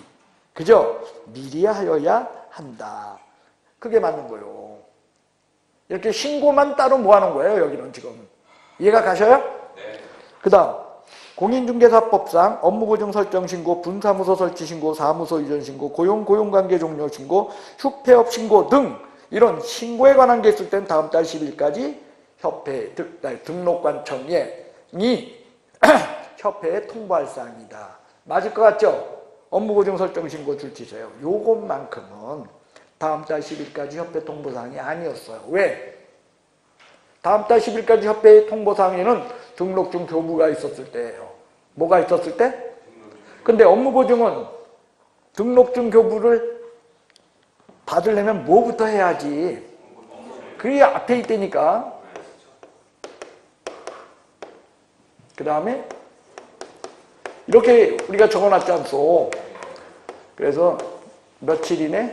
그죠? 미리 하여야 한다. 그게 맞는 거예요. 이렇게 신고만 따로 모아놓은 거예요. 여기는 지금. 이해가 가셔요? 네. 그 다음 공인중개사법상 업무보증 설정 신고, 분사무소 설치 신고, 사무소 이전 신고, 고용관계 종료 신고, 휴폐업 신고 등 이런 신고에 관한 게 있을 땐 다음 달 10일까지 협회 등록관청이 협회에 통보할 사항이다. 맞을 것 같죠? 업무보증 설정 신고 줄치세요. 요것만큼은 다음 달 10일까지 협회 통보사항이 아니었어요. 왜? 다음 달 10일까지 협회 통보사항에는 등록 중 교부가 있었을 때예요. 뭐가 있었을 때? 근데 업무보증은 등록 중 교부를 받으려면 뭐부터 해야지? 그게 앞에 있다니까. 그 다음에 이렇게 우리가 적어놨지 않소. 그래서 며칠이네?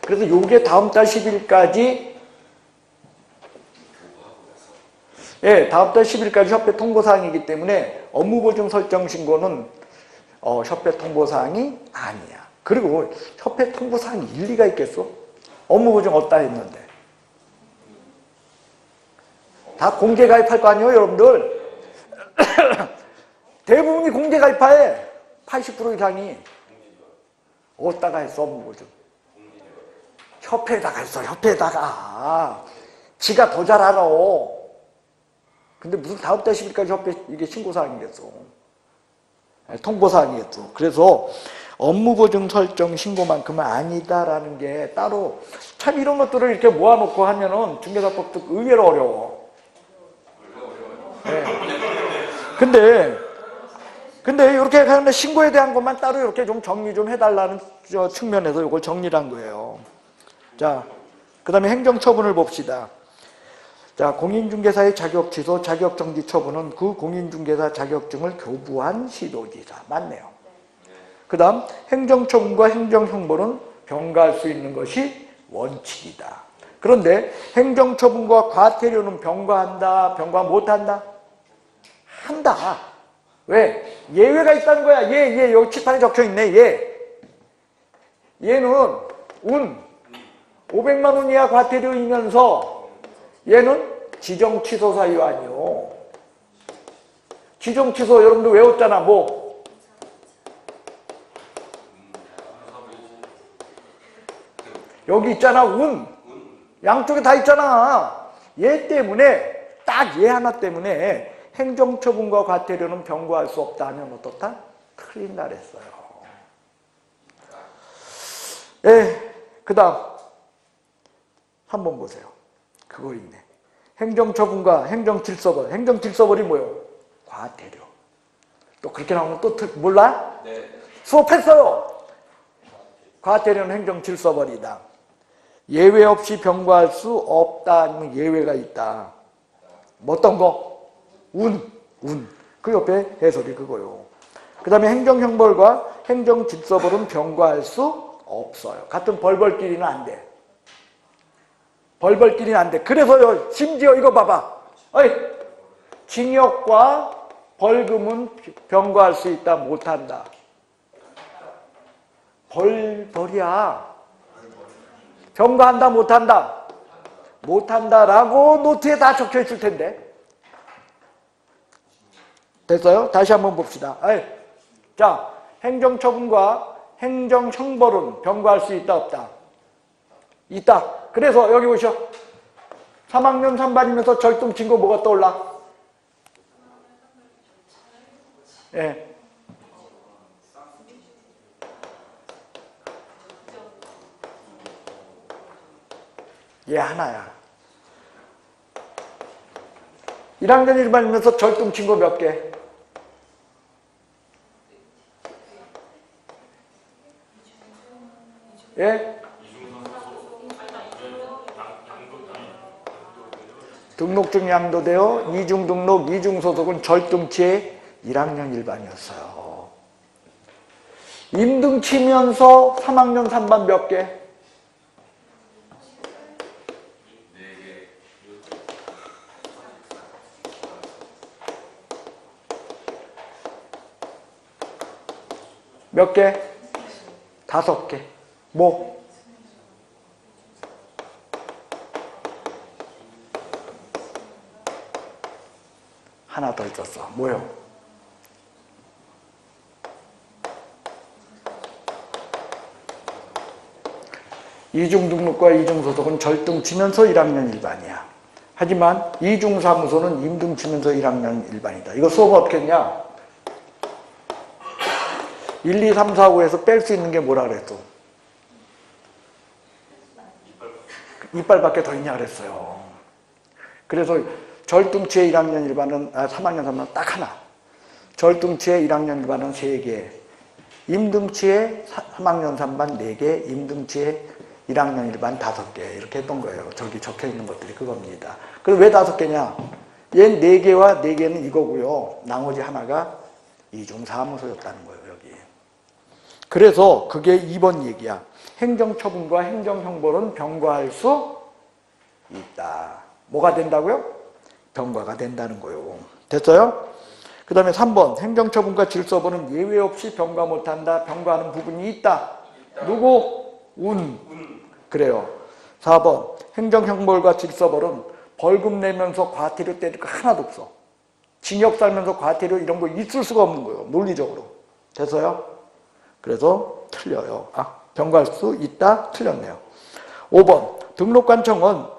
그래서 요게 다음 달 10일까지 다음 달 10일까지 협회 통보사항이기 때문에 업무보증 설정 신고는 협회 통보사항이 아니야. 그리고 협회 통보사항이 일리가 있겠어? 업무보증 없다 했는데. 다 공개 가입할 거 아니에요, 여러분들? 대부분이 공개 가입해. 80% 이상이. 어디다가 했어, 업무보증? 협회에다가 했어, 협회에다가. 지가 더 잘 알아. 근데 무슨 다음 달 10일까지 협회 이게 신고사항이겠어. 통보사항이겠어. 그래서 업무보증 설정 신고만큼은 아니다라는 게 따로 참 이런 것들을 이렇게 모아놓고 하면은 중개사법도 의외로 어려워. 네. 근데 이렇게 하는 신고에 대한 것만 따로 이렇게 좀 정리 좀 해달라는 측면에서 이걸 정리를 한 거예요. 자, 그 다음에 행정처분을 봅시다. 자, 공인중개사의 자격 취소, 자격 정지 처분은 그 공인중개사 자격증을 교부한 시도지사. 맞네요. 그 다음 행정처분과 행정형벌은 병가할 수 있는 것이 원칙이다. 그런데 행정처분과 과태료는 병가한다, 병가 못한다? 한다. 왜? 예외가 있다는 거야. 여기 칠판에 적혀있네. 얘는 500만 원 이하 과태료이면서 얘는 지정취소 사유 아니요. 지정취소 여러분들 외웠잖아. 뭐? 여기 있잖아. 양쪽에 다 있잖아. 얘 때문에 딱 얘 하나 때문에 행정처분과 과태료는 병고할 수 없다 하면 어떻다? 틀린다 그랬어요. 그 다음 한번 보세요. 그거 있네. 행정처분과 행정질서벌. 행정질서벌이 뭐예요? 과태료. 또 그렇게 나오면 또 몰라? 네. 수업했어요. 과태료는 행정질서벌이다. 예외 없이 병고할 수 없다 아니면 예외가 있다. 뭐 어떤 거? 그 옆에 해설이 그거요. 그 다음에 행정형벌과 행정질서벌은 병고할 수 없어요. 같은 벌벌끼리는 안 돼. 벌벌끼리는 안 돼. 그래서요, 심지어 이거 봐봐. 징역과 벌금은 병고할 수 있다, 못한다. 벌이야. 병고한다, 못한다. 못한다라고 노트에 다 적혀 있을 텐데. 됐어요? 다시 한번 봅시다. 자, 행정처분과 행정형벌은 병고할 수 있다, 없다? 있다. 그래서 여기 보시오. 3학년 3반이면서 절동 친구 뭐가 떠올라? 얘 하나야. 1학년 1반이면서 절동 친구 몇 개? 등록증 양도되어 이중등록, 이중소속은 절등치의 1학년 1반이었어요. 임등치면서 3학년 3반 몇 개? 몇 개? 5개. 뭐? 하나 더 있었어. 뭐요? 이중등록과 이중소득은 절등치면서 1학년 일반이야. 하지만 이중사무소는 임등치면서 1학년 일반이다. 이거 수업 어떻게 했냐? 1, 2, 3, 4, 5에서 뺄 수 있는 게 뭐라 그랬어? 이빨밖에 더 있냐 그랬어요. 그래서 절등치의 1학년 일반은 3학년 3반 딱 하나. 절등치의 1학년 일반은 3개. 임등치의 3학년 3반 4개. 임등치의 1학년 일반 5개. 이렇게 했던 거예요. 저기 적혀 있는 것들이 그겁니다. 그럼 왜 5개냐? 얘는 4개와 4개는 이거고요. 나머지 하나가 이중사무소였다는 거예요. 여기. 그래서 그게 2번 얘기야. 행정처분과 행정형벌은 병과할 수 있다. 뭐가 된다고요? 병과가 된다는 거예요. 됐어요? 그 다음에 3번 행정처분과 질서벌은 예외 없이 병과 못한다. 병과하는 부분이 있다. 누구? 운. 그래요. 4번 행정형벌과 질서벌은 벌금 내면서 과태료 때릴 거 하나도 없어. 징역 살면서 과태료 이런 거 있을 수가 없는 거예요. 논리적으로. 됐어요? 그래서 틀려요. 병과할 수 있다? 틀렸네요. 5번 등록관청은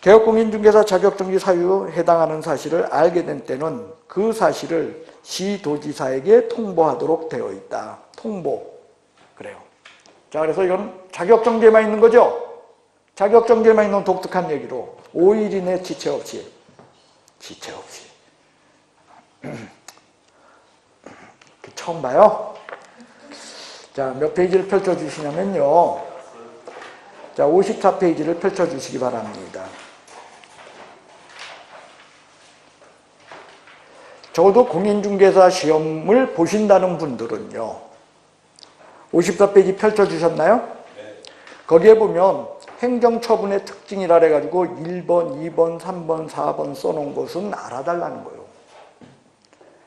개업공인중개사 자격정지 사유에 해당하는 사실을 알게 된 때는 그 사실을 시도지사에게 통보하도록 되어 있다. 통보. 그래요. 자, 그래서 이건 자격정지에만 있는 거죠? 자격정지에만 있는 독특한 얘기로 5일 이내 지체 없이. 처음 봐요? 자, 몇 페이지를 펼쳐주시냐면요. 자, 54페이지를 펼쳐주시기 바랍니다. 적어도 공인중개사 시험을 보신다는 분들은요. 54페이지 펼쳐주셨나요? 네. 거기에 보면 행정처분의 특징이라 해가지고 1번, 2번, 3번, 4번 써놓은 것은 알아달라는 거예요.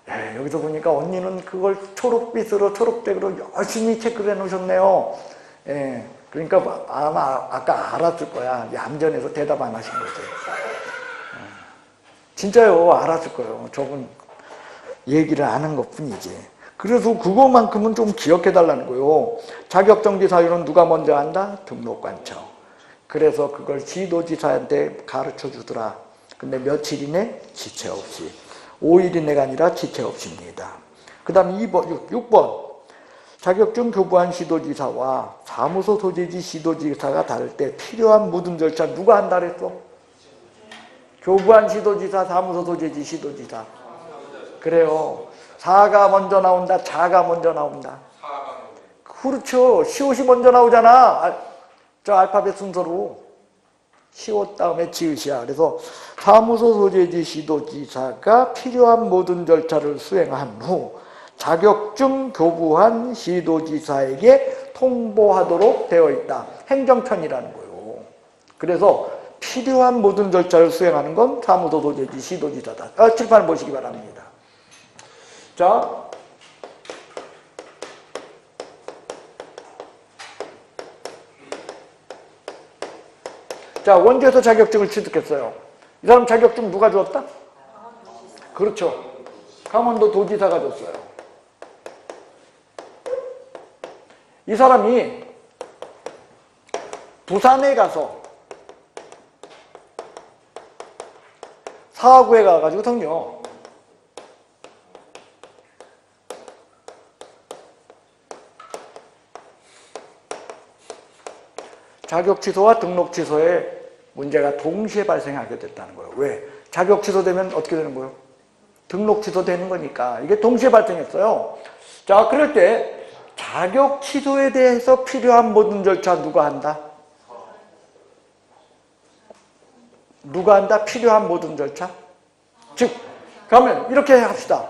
네, 여기서 보니까 언니는 그걸 초록빛으로 초록색으로 열심히 체크를 해놓으셨네요. 네, 그러니까 아마 아까 알았을 거야. 얌전해서 대답 안 하신 거죠. 진짜요. 알았을 거예요. 저분 얘기를 안 한 것뿐이지. 그래서 그것만큼은 좀 기억해달라는 거예요. 자격정지 사유는 누가 먼저 한다? 등록관청. 그래서 그걸 지도지사한테 가르쳐주더라. 근데 며칠 이내? 지체 없이. 5일 이내가 아니라 지체 없이입니다. 그 다음 6번. 자격증 교부한 시도지사와 사무소 소재지 시도지사가 다를 때 필요한 모든 절차 누가 한다 그랬어? 교부한 시도지사, 사무소 소재지 시도지사. 그래요. 사가 먼저 나온다, 자가 먼저 나온다. 그렇죠. 시옷이 먼저 나오잖아. 저 알파벳 순서로. 시옷 다음에 지읒이야. 그래서 사무소 소재지 시도지사가 필요한 모든 절차를 수행한 후 자격증 교부한 시도지사에게 통보하도록 되어 있다. 행정편이라는 거예요. 그래서 필요한 모든 절차를 수행하는 건 사무소 소재지 시도지사다. 칠판을 보시기 바랍니다. 자, 원주에서 자격증을 취득했어요. 이 사람 자격증 누가 줬다? 그렇죠. 강원도 도지사가 줬어요. 이 사람이 부산에 가서 사하구에 가가지고요. 자격 취소와 등록 취소에 문제가 동시에 발생하게 됐다는 거예요. 왜? 자격 취소되면 어떻게 되는 거예요? 등록 취소되는 거니까. 이게 동시에 발생했어요. 자, 그럴 때 자격 취소에 대해서 필요한 모든 절차 누가 한다? 누가 한다? 필요한 모든 절차? 즉, 그러면 이렇게 합시다.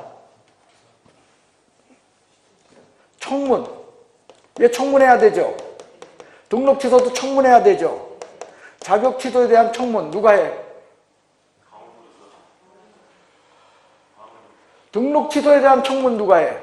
청문. 얘 청문해야 되죠. 등록 취소도 청문해야 되죠. 자격 취소에 대한 청문 누가 해? 등록 취소에 대한 청문 누가 해?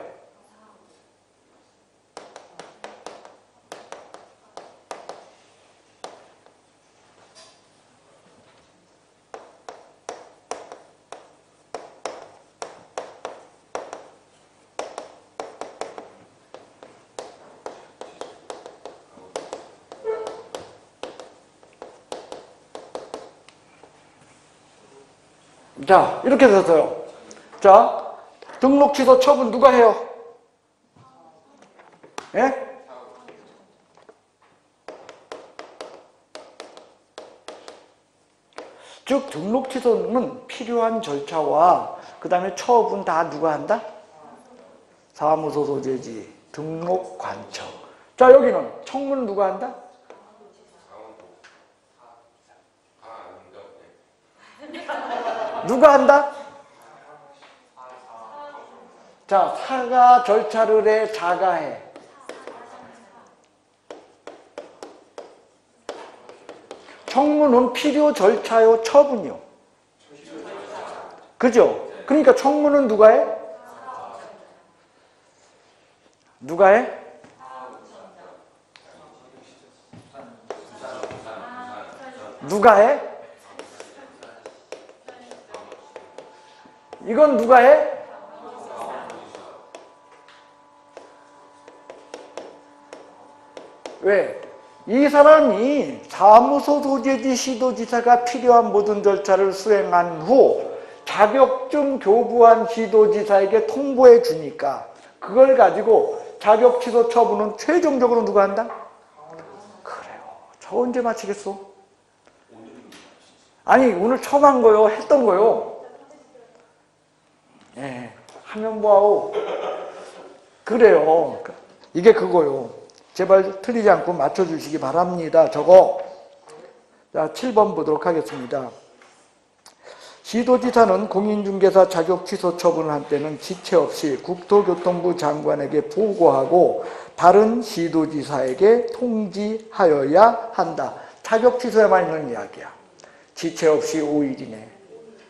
자, 이렇게 됐어요. 자, 등록 취소 처분 누가 해요? 예? 즉 등록 취소는 필요한 절차와 그 다음에 처분 다 누가 한다? 사무소 소재지, 등록 관청. 자, 여기는 청문 누가 한다? 누가 한다? 자, 사가 절차를 해, 자가 해. 청문은 필요 절차요, 처분이요. 그죠? 그러니까 청문은 누가 해? 누가 해? 누가 해? 이건 누가 해? 왜? 이 사람이 사무소 소재지 시도지사가 필요한 모든 절차를 수행한 후 자격증 교부한 시도지사에게 통보해 주니까 그걸 가지고 자격 취소 처분은 최종적으로 누가 한다? 그래요. 저 언제 마치겠어? 아니 오늘 처음 한 거요. 했던 거요. 예, 하면 뭐하고 그래요. 이게 그거요. 제발 틀리지 않고 맞춰주시기 바랍니다. 저거. 자, 7번 보도록 하겠습니다. 시도지사는 공인중개사 자격 취소 처분을 할 때는 지체 없이 국토교통부 장관에게 보고하고 다른 시도지사에게 통지하여야 한다. 자격 취소에만 있는 이야기야. 지체 없이 5일 이내.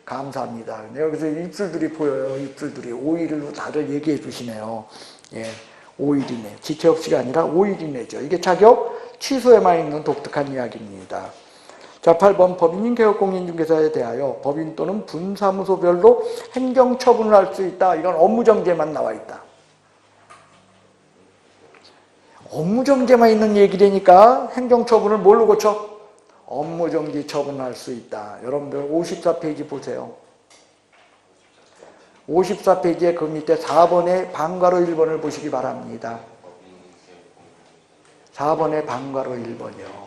감사합니다. 여기서 입술들이 보여요. 입술들이 5일로 다들 얘기해 주시네요. 예. 5일 이내. 지체 없이가 아니라 5일 이내죠. 이게 자격 취소에만 있는 독특한 이야기입니다. 자, 8번 법인인 개업공인중개사에 대하여 법인 또는 분사무소별로 행정처분을 할 수 있다. 이건 업무정지에만 나와 있다. 업무정지에만 있는 얘기라니까 행정처분을 뭘로 고쳐? 업무정지 처분할 수 있다. 여러분들 54페이지 보세요. 54페이지에 그 밑에 4번의 방괄호 1번을 보시기 바랍니다. 4번의 방괄호 1번이요.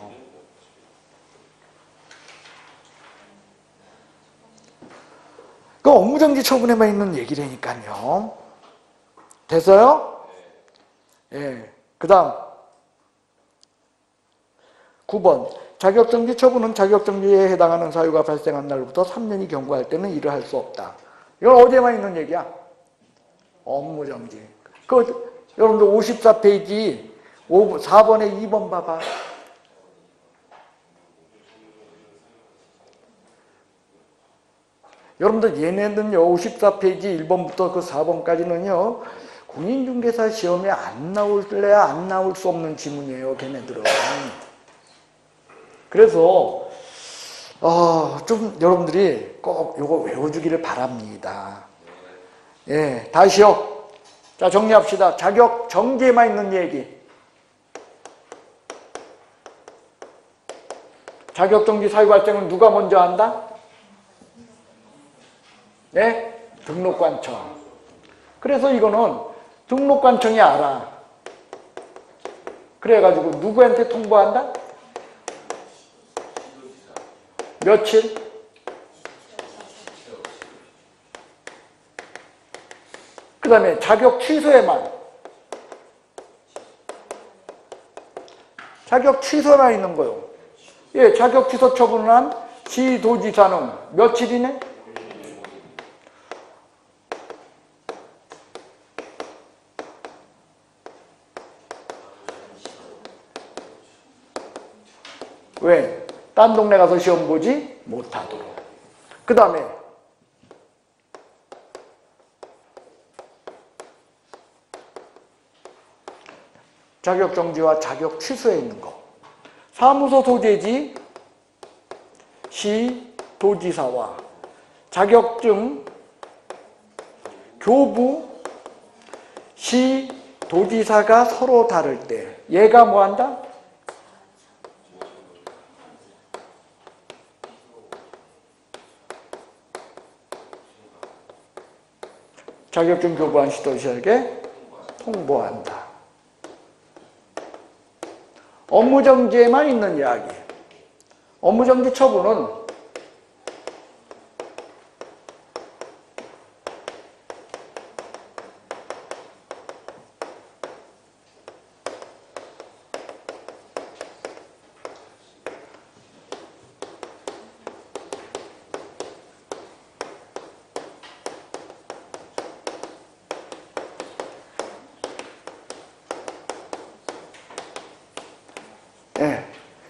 그 업무정지 처분에만 있는 얘기라니까요. 됐어요? 예. 그 다음 9번 자격정지 처분은 자격정지에 해당하는 사유가 발생한 날부터 3년이 경과할 때는 일을 할 수 없다. 이건 어디에만 있는 얘기야? 업무정지. 여러분들 54페이지 4번에 2번 봐봐. 여러분들 얘네는요 54페이지 1번부터 그 4번까지는요 공인중개사 시험에 안 나올래야 안 나올 수 없는 지문이에요. 걔네들은. 그래서 좀 여러분들이 꼭 요거 외워주기를 바랍니다. 예, 다시요. 자, 정리합시다. 자격 정지에만 있는 얘기. 자격 정지 사유 발생은 누가 먼저 한다? 네? 등록관청. 그래서 이거는 등록관청이 알아. 그래가지고 누구한테 통보한다? 며칠? 그 다음에 자격 취소에만. 자격 취소만 있는 거요. 예, 자격 취소 처분을 한 시도지사는 며칠이네? 왜? 딴 동네 가서 시험 보지 못하도록. 그 다음에 자격 정지와 자격 취소에 있는 거. 사무소 소재지 시도지사와 자격증 교부 시도지사가 서로 다를 때 얘가 뭐 한다? 자격증 교부한 시도시에게 통보한다. 업무정지에만 있는 이야기. 업무정지 처분은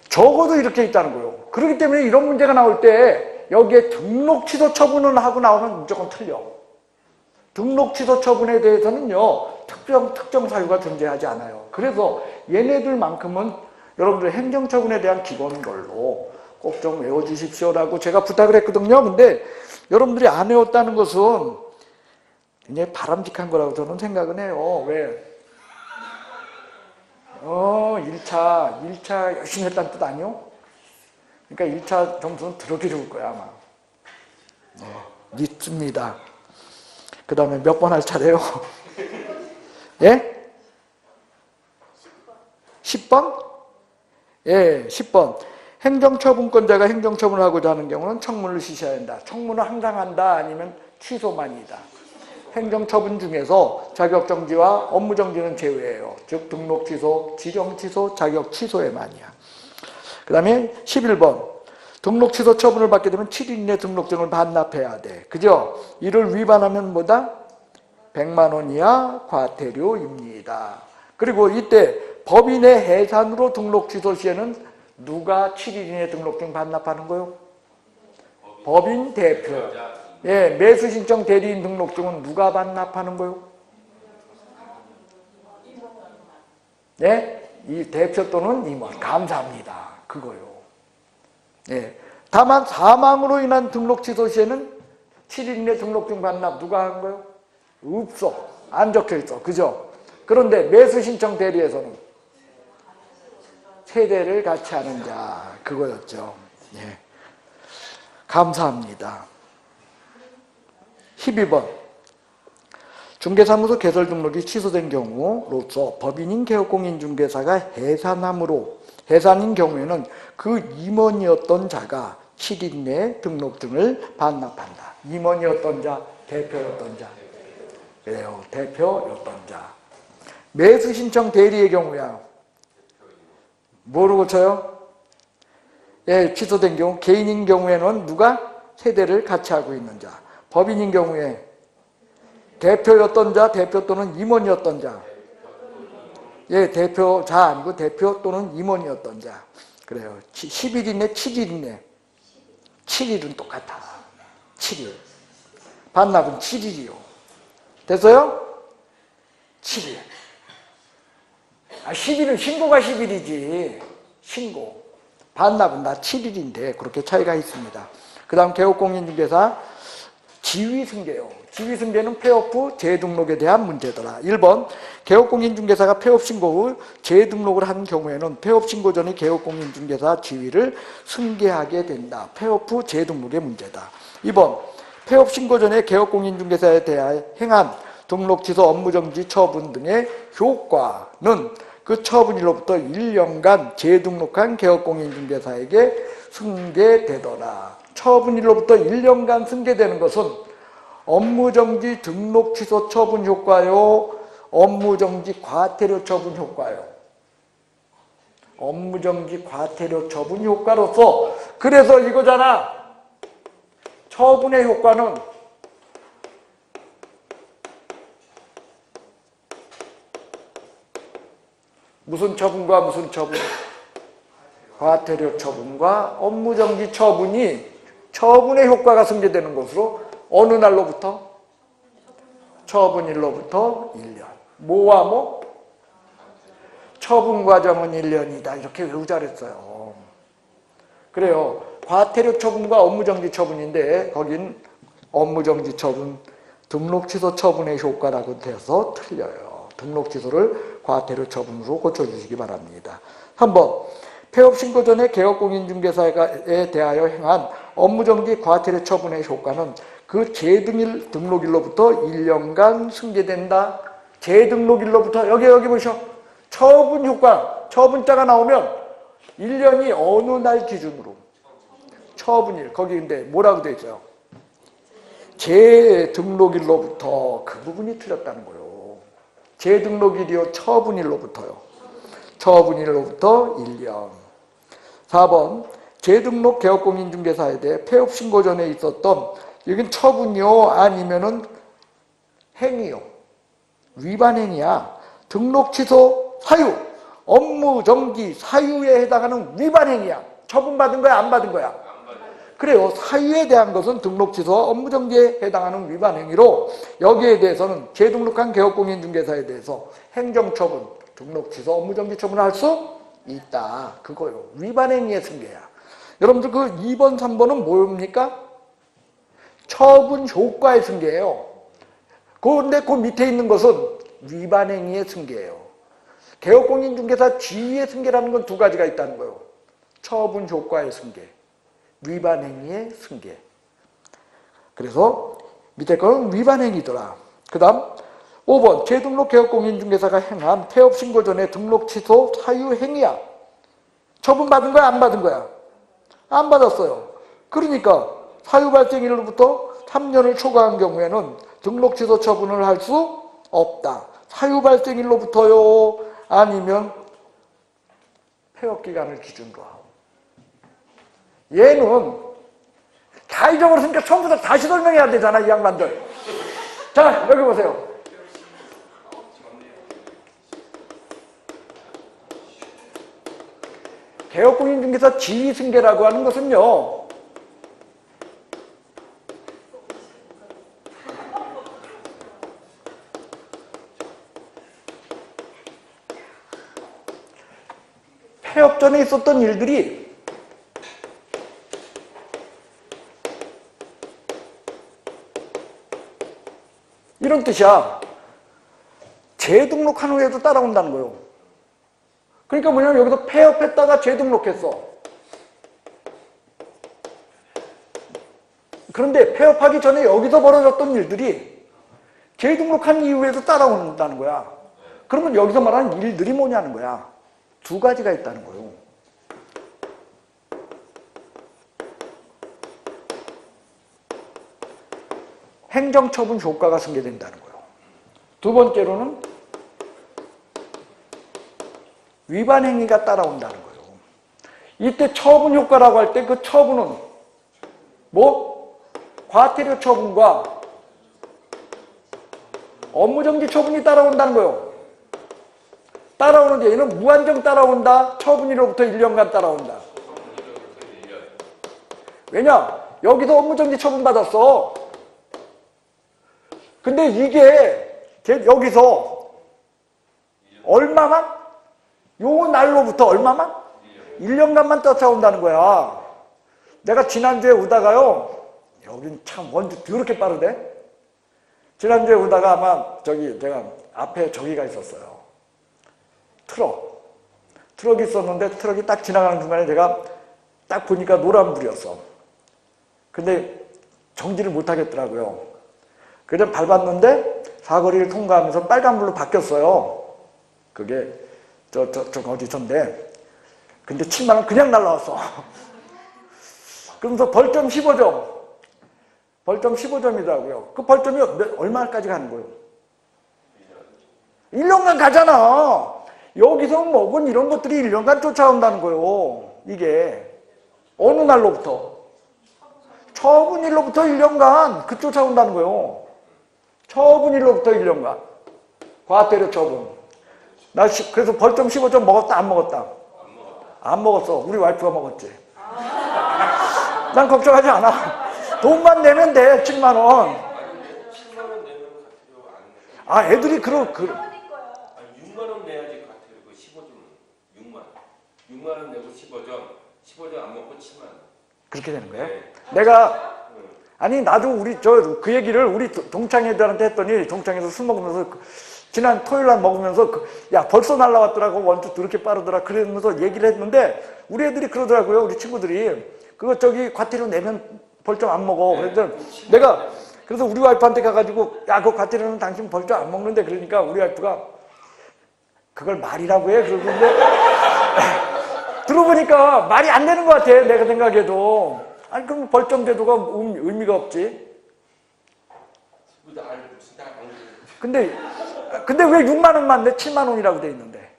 적어도 이렇게 있다는 거예요. 그렇기 때문에 이런 문제가 나올 때 여기에 등록 취소 처분은 하고 나오면 무조건 틀려. 등록 취소 처분에 대해서는요, 특정 사유가 존재하지 않아요. 그래서 얘네들만큼은 여러분들 행정처분에 대한 기본 걸로 꼭 좀 외워주십시오라고 제가 부탁을 했거든요. 근데 여러분들이 안 외웠다는 것은 굉장히 바람직한 거라고 저는 생각은 해요. 왜? 1차 열심히 했다는 뜻 아니요? 그러니까 1차 점수는 더럽게 좋을 거야, 아마. 네, 믿습니다. 그 다음에 몇 번 할 차례요? 예? 10번? 예, 10번. 행정처분권자가 행정처분을 하고자 하는 경우는 청문을 실시해야 한다. 청문을 항상 한다, 아니면 취소만이다. 행정처분 중에서 자격정지와 업무정지는 제외예요. 즉 등록취소, 지정취소, 자격취소에만이야. 그 다음에 11번. 등록취소 처분을 받게 되면 7일 이내 등록증을 반납해야 돼. 그죠? 이를 위반하면 뭐다? 100만 원 이하 과태료입니다. 그리고 이때 법인의 해산으로 등록취소 시에는 누가 7일 이내 등록증 반납하는 거요? 법인 대표. 예, 매수신청 대리인 등록증은 누가 반납하는 거요? 예? 이 대표 또는 임원. 감사합니다. 그거요. 예. 다만 사망으로 인한 등록 취소 시에는 7일 이내 등록증 반납 누가 한 거요? 없어. 안 적혀 있어. 그죠? 그런데 매수신청 대리에서는 세대를 같이 하는 자. 그거였죠. 예. 감사합니다. 12번. 중개사무소 개설 등록이 취소된 경우로서 법인인 개업공인중개사가 해산인 경우에는 그 임원이었던 자가 7일 내에 등록증을 반납한다. 임원이었던 자, 대표였던 자. 그래요. 대표였던 자. 매수신청 대리의 경우야. 뭐로 고쳐요? 예, 취소된 경우. 개인인 경우에는 누가? 세대를 같이 하고 있는 자. 법인인 경우에 대표였던 자, 대표 또는 임원이었던 자. 예, 대표자 아니고 대표 또는 임원이었던 자. 그래요. 10일 이내, 7일 이내. 7일은 똑같아. 7일. 반납은 7일이요. 됐어요? 7일. 10일은 신고가 10일이지. 신고. 반납은 나 7일인데 그렇게 차이가 있습니다. 그 다음 개업공인중개사 지위승계요. 지위승계는 폐업 후 재등록에 대한 문제더라. 1번 개업공인중개사가 폐업 신고 후 재등록을 한 경우에는 폐업 신고 전에 개업공인중개사 지위를 승계하게 된다. 폐업 후 재등록의 문제다. 2번 폐업 신고 전에 개업공인중개사에 대하여 행한 등록 취소, 업무정지 처분 등의 효과는 그 처분일로부터 1년간 재등록한 개업공인중개사에게 승계되더라. 처분일로부터 1년간 승계되는 것은 업무정지 등록 취소 처분 효과요, 업무정지 과태료 처분 효과요. 업무정지 과태료 처분 효과로서 그래서 이거잖아. 처분의 효과는 무슨 처분과 무슨 처분? 과태료 처분과 업무정지 처분이 처분의 효과가 승계되는 것으로 어느 날로부터? 처분일로부터 1년. 뭐와 뭐? 처분 과정은 1년이다. 이렇게 외우자 그랬어요. 그래요. 과태료 처분과 업무정지 처분인데 거긴 업무정지 처분, 등록 취소 처분의 효과라고 돼서 틀려요. 등록 취소를 과태료 처분으로 고쳐주시기 바랍니다. 3번 폐업 신고 전에 개업공인중개사에 대하여 행한 업무정지 과태료 처분의 효과는 그 재등일 등록일로부터 1년간 승계된다. 재등록일로부터 여기 보셔. 처분 효과, 처분자가 나오면 1년이 어느 날 기준으로? 처분일. 거기 근데 뭐라고 돼 있어요? 재등록일로부터. 그 부분이 틀렸다는 거예요. 재등록일이요, 처분일로부터요. 처분일로부터 1년. 4번 재등록 개업공인중개사에 대해 폐업신고 전에 있었던, 여긴 처분이요 아니면은 행위요, 위반행위야. 등록 취소 사유, 업무 정지 사유에 해당하는 위반행위야. 처분받은 거야 안 받은 거야? 그래요. 사유에 대한 것은 등록 취소와 업무 정지에 해당하는 위반행위로, 여기에 대해서는 재등록한 개업공인중개사에 대해서 행정처분, 등록 취소, 업무 정지 처분을 할 수 있다. 그거요. 위반행위의 승계야. 여러분들 그 2번, 3번은 뭡니까? 처분 효과의 승계예요. 그런데 그 밑에 있는 것은 위반행위의 승계예요. 개업공인중개사 지위의 승계라는 건 두 가지가 있다는 거예요. 처분 효과의 승계, 위반행위의 승계. 그래서 밑에 거는 위반행위더라. 그 다음 5번 재등록 개업공인중개사가 행한 폐업신고 전에 등록 취소 사유 행위야. 처분받은 거야 안 받은 거야? 안 받았어요. 그러니까 사유 발생일로부터 3년을 초과한 경우에는 등록 취소 처분을 할 수 없다. 사유 발생일로부터요 아니면 폐업기간을 기준으로 하고. 얘는 다 잊어버렸으니까 처음부터 다시 설명해야 되잖아 이 양반들. 자 여기 보세요. 개업공인중개사 지위승계라고 하는 것은요, 폐업 전에 있었던 일들이 이런 뜻이야. 재등록한 후에도 따라온다는 거예요. 그러니까 뭐냐면 여기서 폐업했다가 재등록했어. 그런데 폐업하기 전에 여기서 벌어졌던 일들이 재등록한 이후에도 따라온다는 거야. 그러면 여기서 말하는 일들이 뭐냐는 거야. 두 가지가 있다는 거예요. 행정처분 효과가 승계된다는 거예요. 두 번째로는 위반 행위가 따라온다는 거예요. 이때 처분 효과라고 할 때 그 처분은 뭐? 과태료 처분과 업무정지 처분이 따라온다는 거예요. 따라오는데 얘는 무한정 따라온다. 처분일로부터 1년간 따라온다. 왜냐? 여기서 업무정지 처분 받았어. 근데 이게 여기서 얼마만? 요 날로부터 얼마만? 1년간만 쫓아온다는 거야. 내가 지난주에 오다가요, 여긴 참 원주 더럽게 빠르대. 지난주에 오다가 아마 제가 앞에 저기가 있었어요. 트럭이 있었는데 트럭이 딱 지나가는 중간에 제가 딱 보니까 노란불이었어. 근데 정지를 못 하겠더라고요. 그래서 밟았는데 사거리를 통과하면서 빨간불로 바뀌었어요. 그게 어디선데. 근데 7만 원 그냥 날라왔어. 그러면서 벌점 15점. 벌점 15점이더라고요. 그 벌점이 얼마까지 가는 거예요? 1년간 가잖아. 여기서 먹은 이런 것들이 1년간 쫓아온다는 거예요. 이게 어느 날로부터? 처분일로부터 1년간 그 쫓아온다는 거예요. 처분일로부터 1년간. 과태료 처분. 나 그래서 벌점 15점 먹었다 안 먹었다? 안 먹었어. 우리 와이프가 먹었지. 난 걱정하지 않아. 돈만 내면 돼. 7만 원. 7만 원 내면 과태료 안 내. 아 애들이 6만 원 내야지 과태료. 그 15점 6만 원. 6만 원 내고 15점 안 먹고 7만 원. 그렇게 되는 거예요? 네. 내가 아니 나도 그 얘기를 우리 동창애들한테 했더니 동창에서 술 먹으면서 지난 토요일날 먹으면서 야 벌써 날라왔더라고. 원주 그렇게 빠르더라. 그러면서 얘기를 했는데 우리 애들이 그러더라고요. 우리 친구들이 그거 과태료 내면 벌점 안 먹어. 그래서 내가 그래서 우리 와이프한테 가가지고 야, 그거 과태료는 당신 벌점 안 먹는데 그러니까 우리 와이프가 그걸 말이라고 해. 그러는데 들어보니까 말이 안 되는 것 같아. 내가 생각해도. 아니 그럼 벌점 제도가 의미가 없지. 근데 왜 6만 원만 내? 7만 원이라고 돼 있는데.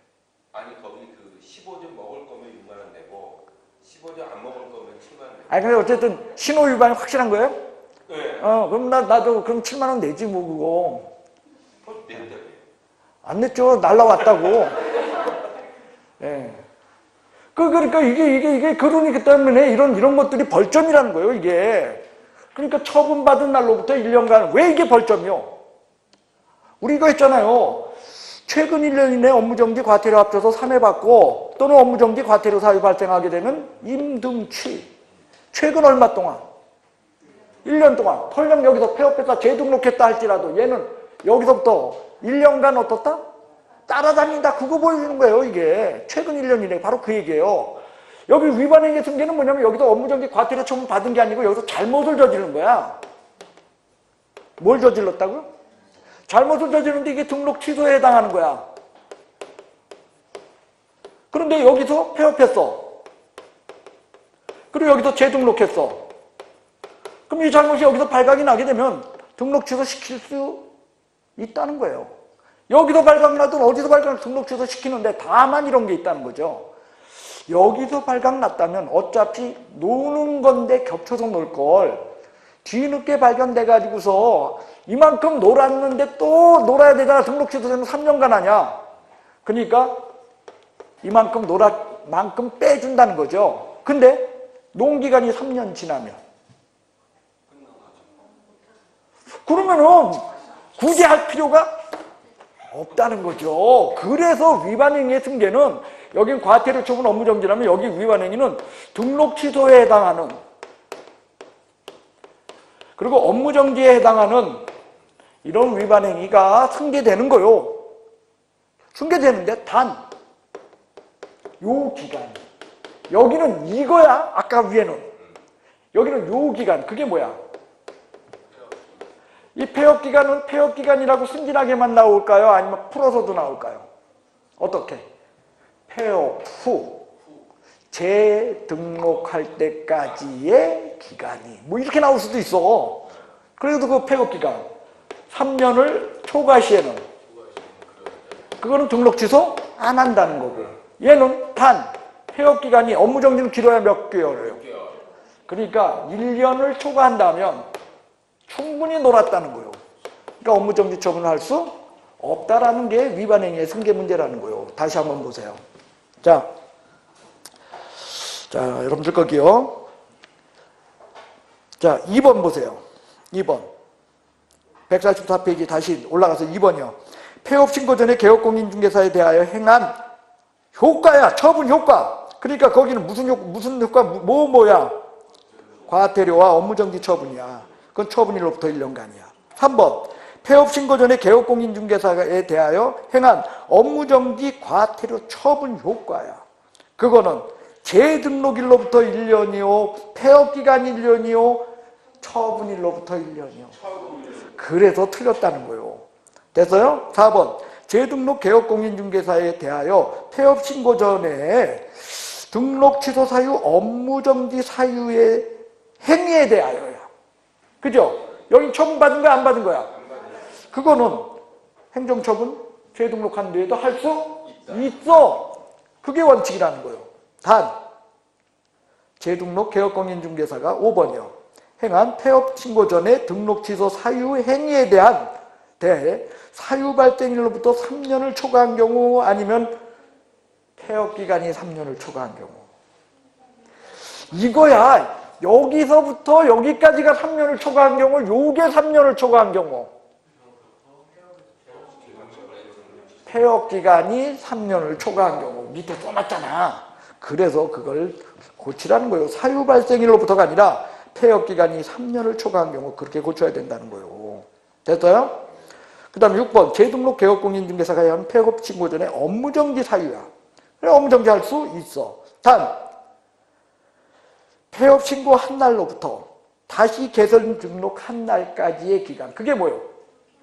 아니 거기 그 15점 먹을 거면 6만 원 내고 15점 안 먹을 거면 7만 원. 아니 근데 어쨌든 신호 위반이 확실한 거예요? 네. 그럼 나도 그럼 7만 원 내지 뭐 그거. 낸다고요? 안 냈죠. 날라왔다고. 예. 그러니까 이게 그러니까 때문에 이런 것들이 벌점이라는 거예요, 이게. 그러니까 처분받은 날로부터 1년간 왜 이게 벌점이요? 우리 이거 했잖아요. 최근 1년 이내 업무정지 과태료 합쳐서 3회 받고 또는 업무정지 과태료 사유 발생하게 되면 임등취. 최근 얼마 동안? 1년 동안. 설령 여기서 폐업해서 재등록했다 할지라도 얘는 여기서부터 1년간 어떻다? 따라다닌다. 그거 보여주는 거예요, 이게. 최근 1년 이내 바로 그 얘기예요. 여기 위반행위 승계는 뭐냐면 여기서 업무정지 과태료 처분 받은 게 아니고 여기서 잘못을 저지른 거야. 뭘 저질렀다고요? 잘못을 저지르는데 이게 등록 취소에 해당하는 거야. 그런데 여기서 폐업했어. 그리고 여기서 재등록했어. 그럼 이 잘못이 여기서 발각이 나게 되면 등록 취소 시킬 수 있다는 거예요. 여기서 발각나든 어디서 발각나든 등록 취소 시키는데 다만 이런 게 있다는 거죠. 여기서 발각났다면 어차피 노는 건데 겹쳐서 놀 걸 뒤늦게 발견돼가지고서 이만큼 놀았는데 또 놀아야 되잖아. 등록 취소되면 3년간 하냐. 그러니까 이만큼 만큼 빼준다는 거죠. 근데 농기간이 3년 지나면 그러면은 굳이 할 필요가 없다는 거죠. 그래서 위반행위의 승계는 여긴 과태료 처분 업무정지라면 여기 위반행위는 등록 취소에 해당하는 그리고 업무정지에 해당하는 이런 위반행위가 승계되는 거요. 승계되는데 단 요 기간 여기는 이거야. 아까 위에는 여기는 요 기간 그게 뭐야? 이 폐업기간은 폐업기간이라고 순진하게만 나올까요? 아니면 풀어서도 나올까요? 어떻게? 폐업 후 재등록할 때까지의 기간이 뭐 이렇게 나올 수도 있어. 그래도 그 폐업기간 3년을 초과 시에는 그거는 등록 취소 안 한다는 거고 얘는 단 폐업기간이 업무정지는 길어야 몇 개월이에요. 그러니까 1년을 초과한다면 충분히 놀았다는 거예요. 그러니까 업무정지 처분을 할 수 없다라는 게 위반행위의 승계 문제라는 거예요. 다시 한번 보세요. 자, 여러분들 거기요. 자, 2번 보세요. 2번. 144페이지 다시 올라가서 2번이요. 폐업 신고 전에 개업공인중개사에 대하여 행한 효과야. 처분 효과. 그러니까 거기는 무슨 효과, 뭐야? 과태료와 업무정지 처분이야. 그건 처분일로부터 1년간이야. 3번. 폐업 신고 전에 개업공인중개사에 대하여 행한 업무정지 과태료 처분 효과야. 그거는 재등록일로부터 1년이요. 폐업기간 1년이요. 처분일로부터 1년이요. 그래서 틀렸다는 거예요. 됐어요? 4번. 재등록 개업공인중개사에 대하여 폐업 신고 전에 등록 취소 사유, 업무정지 사유의 행위에 대하여야. 그죠? 여기 처분받은 거야, 안 받은 거야? 그거는 행정처분 재등록한 뒤에도 할 수 있어. 그게 원칙이라는 거예요. 단 재등록 개업공인중개사가 5번이요. 행한 폐업 신고 전에 등록 취소 사유 행위에 대한 사유 발생일로부터 3년을 초과한 경우 아니면 폐업 기간이 3년을 초과한 경우 이거야. 여기서부터 여기까지가 3년을 초과한 경우 요게 3년을 초과한 경우 폐업 기간이 3년을 초과한 경우 밑에 써놨잖아. 그래서 그걸 고치라는 거예요. 사유 발생일로부터가 아니라 폐업 기간이 3년을 초과한 경우 그렇게 고쳐야 된다는 거예요. 됐어요? 그 다음에 6번 재등록 개업공인중개사가 한 폐업 신고 전에 업무정지 사유야. 그래 업무정지 할 수 있어. 단 폐업 신고 한 날로부터 다시 개설 등록한 날까지의 기간. 그게 뭐예요?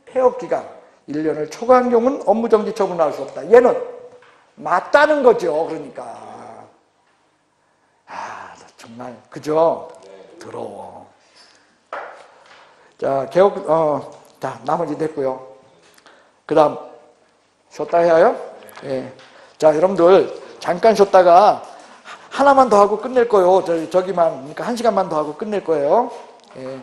폐업 기간. 1년을 초과한 경우는 업무정지 처분할 수 없다. 얘는 맞다는 거죠. 그러니까. 정말 그죠? 더러워. 자, 자, 나머지 됐고요. 그 다음 쉬었다 해야요? 예. 자, 여러분들 잠깐 쉬었다가 하나만 더 하고 끝낼 거예요. 저기만, 그러니까 1시간만 더 하고 끝낼 거예요. 예.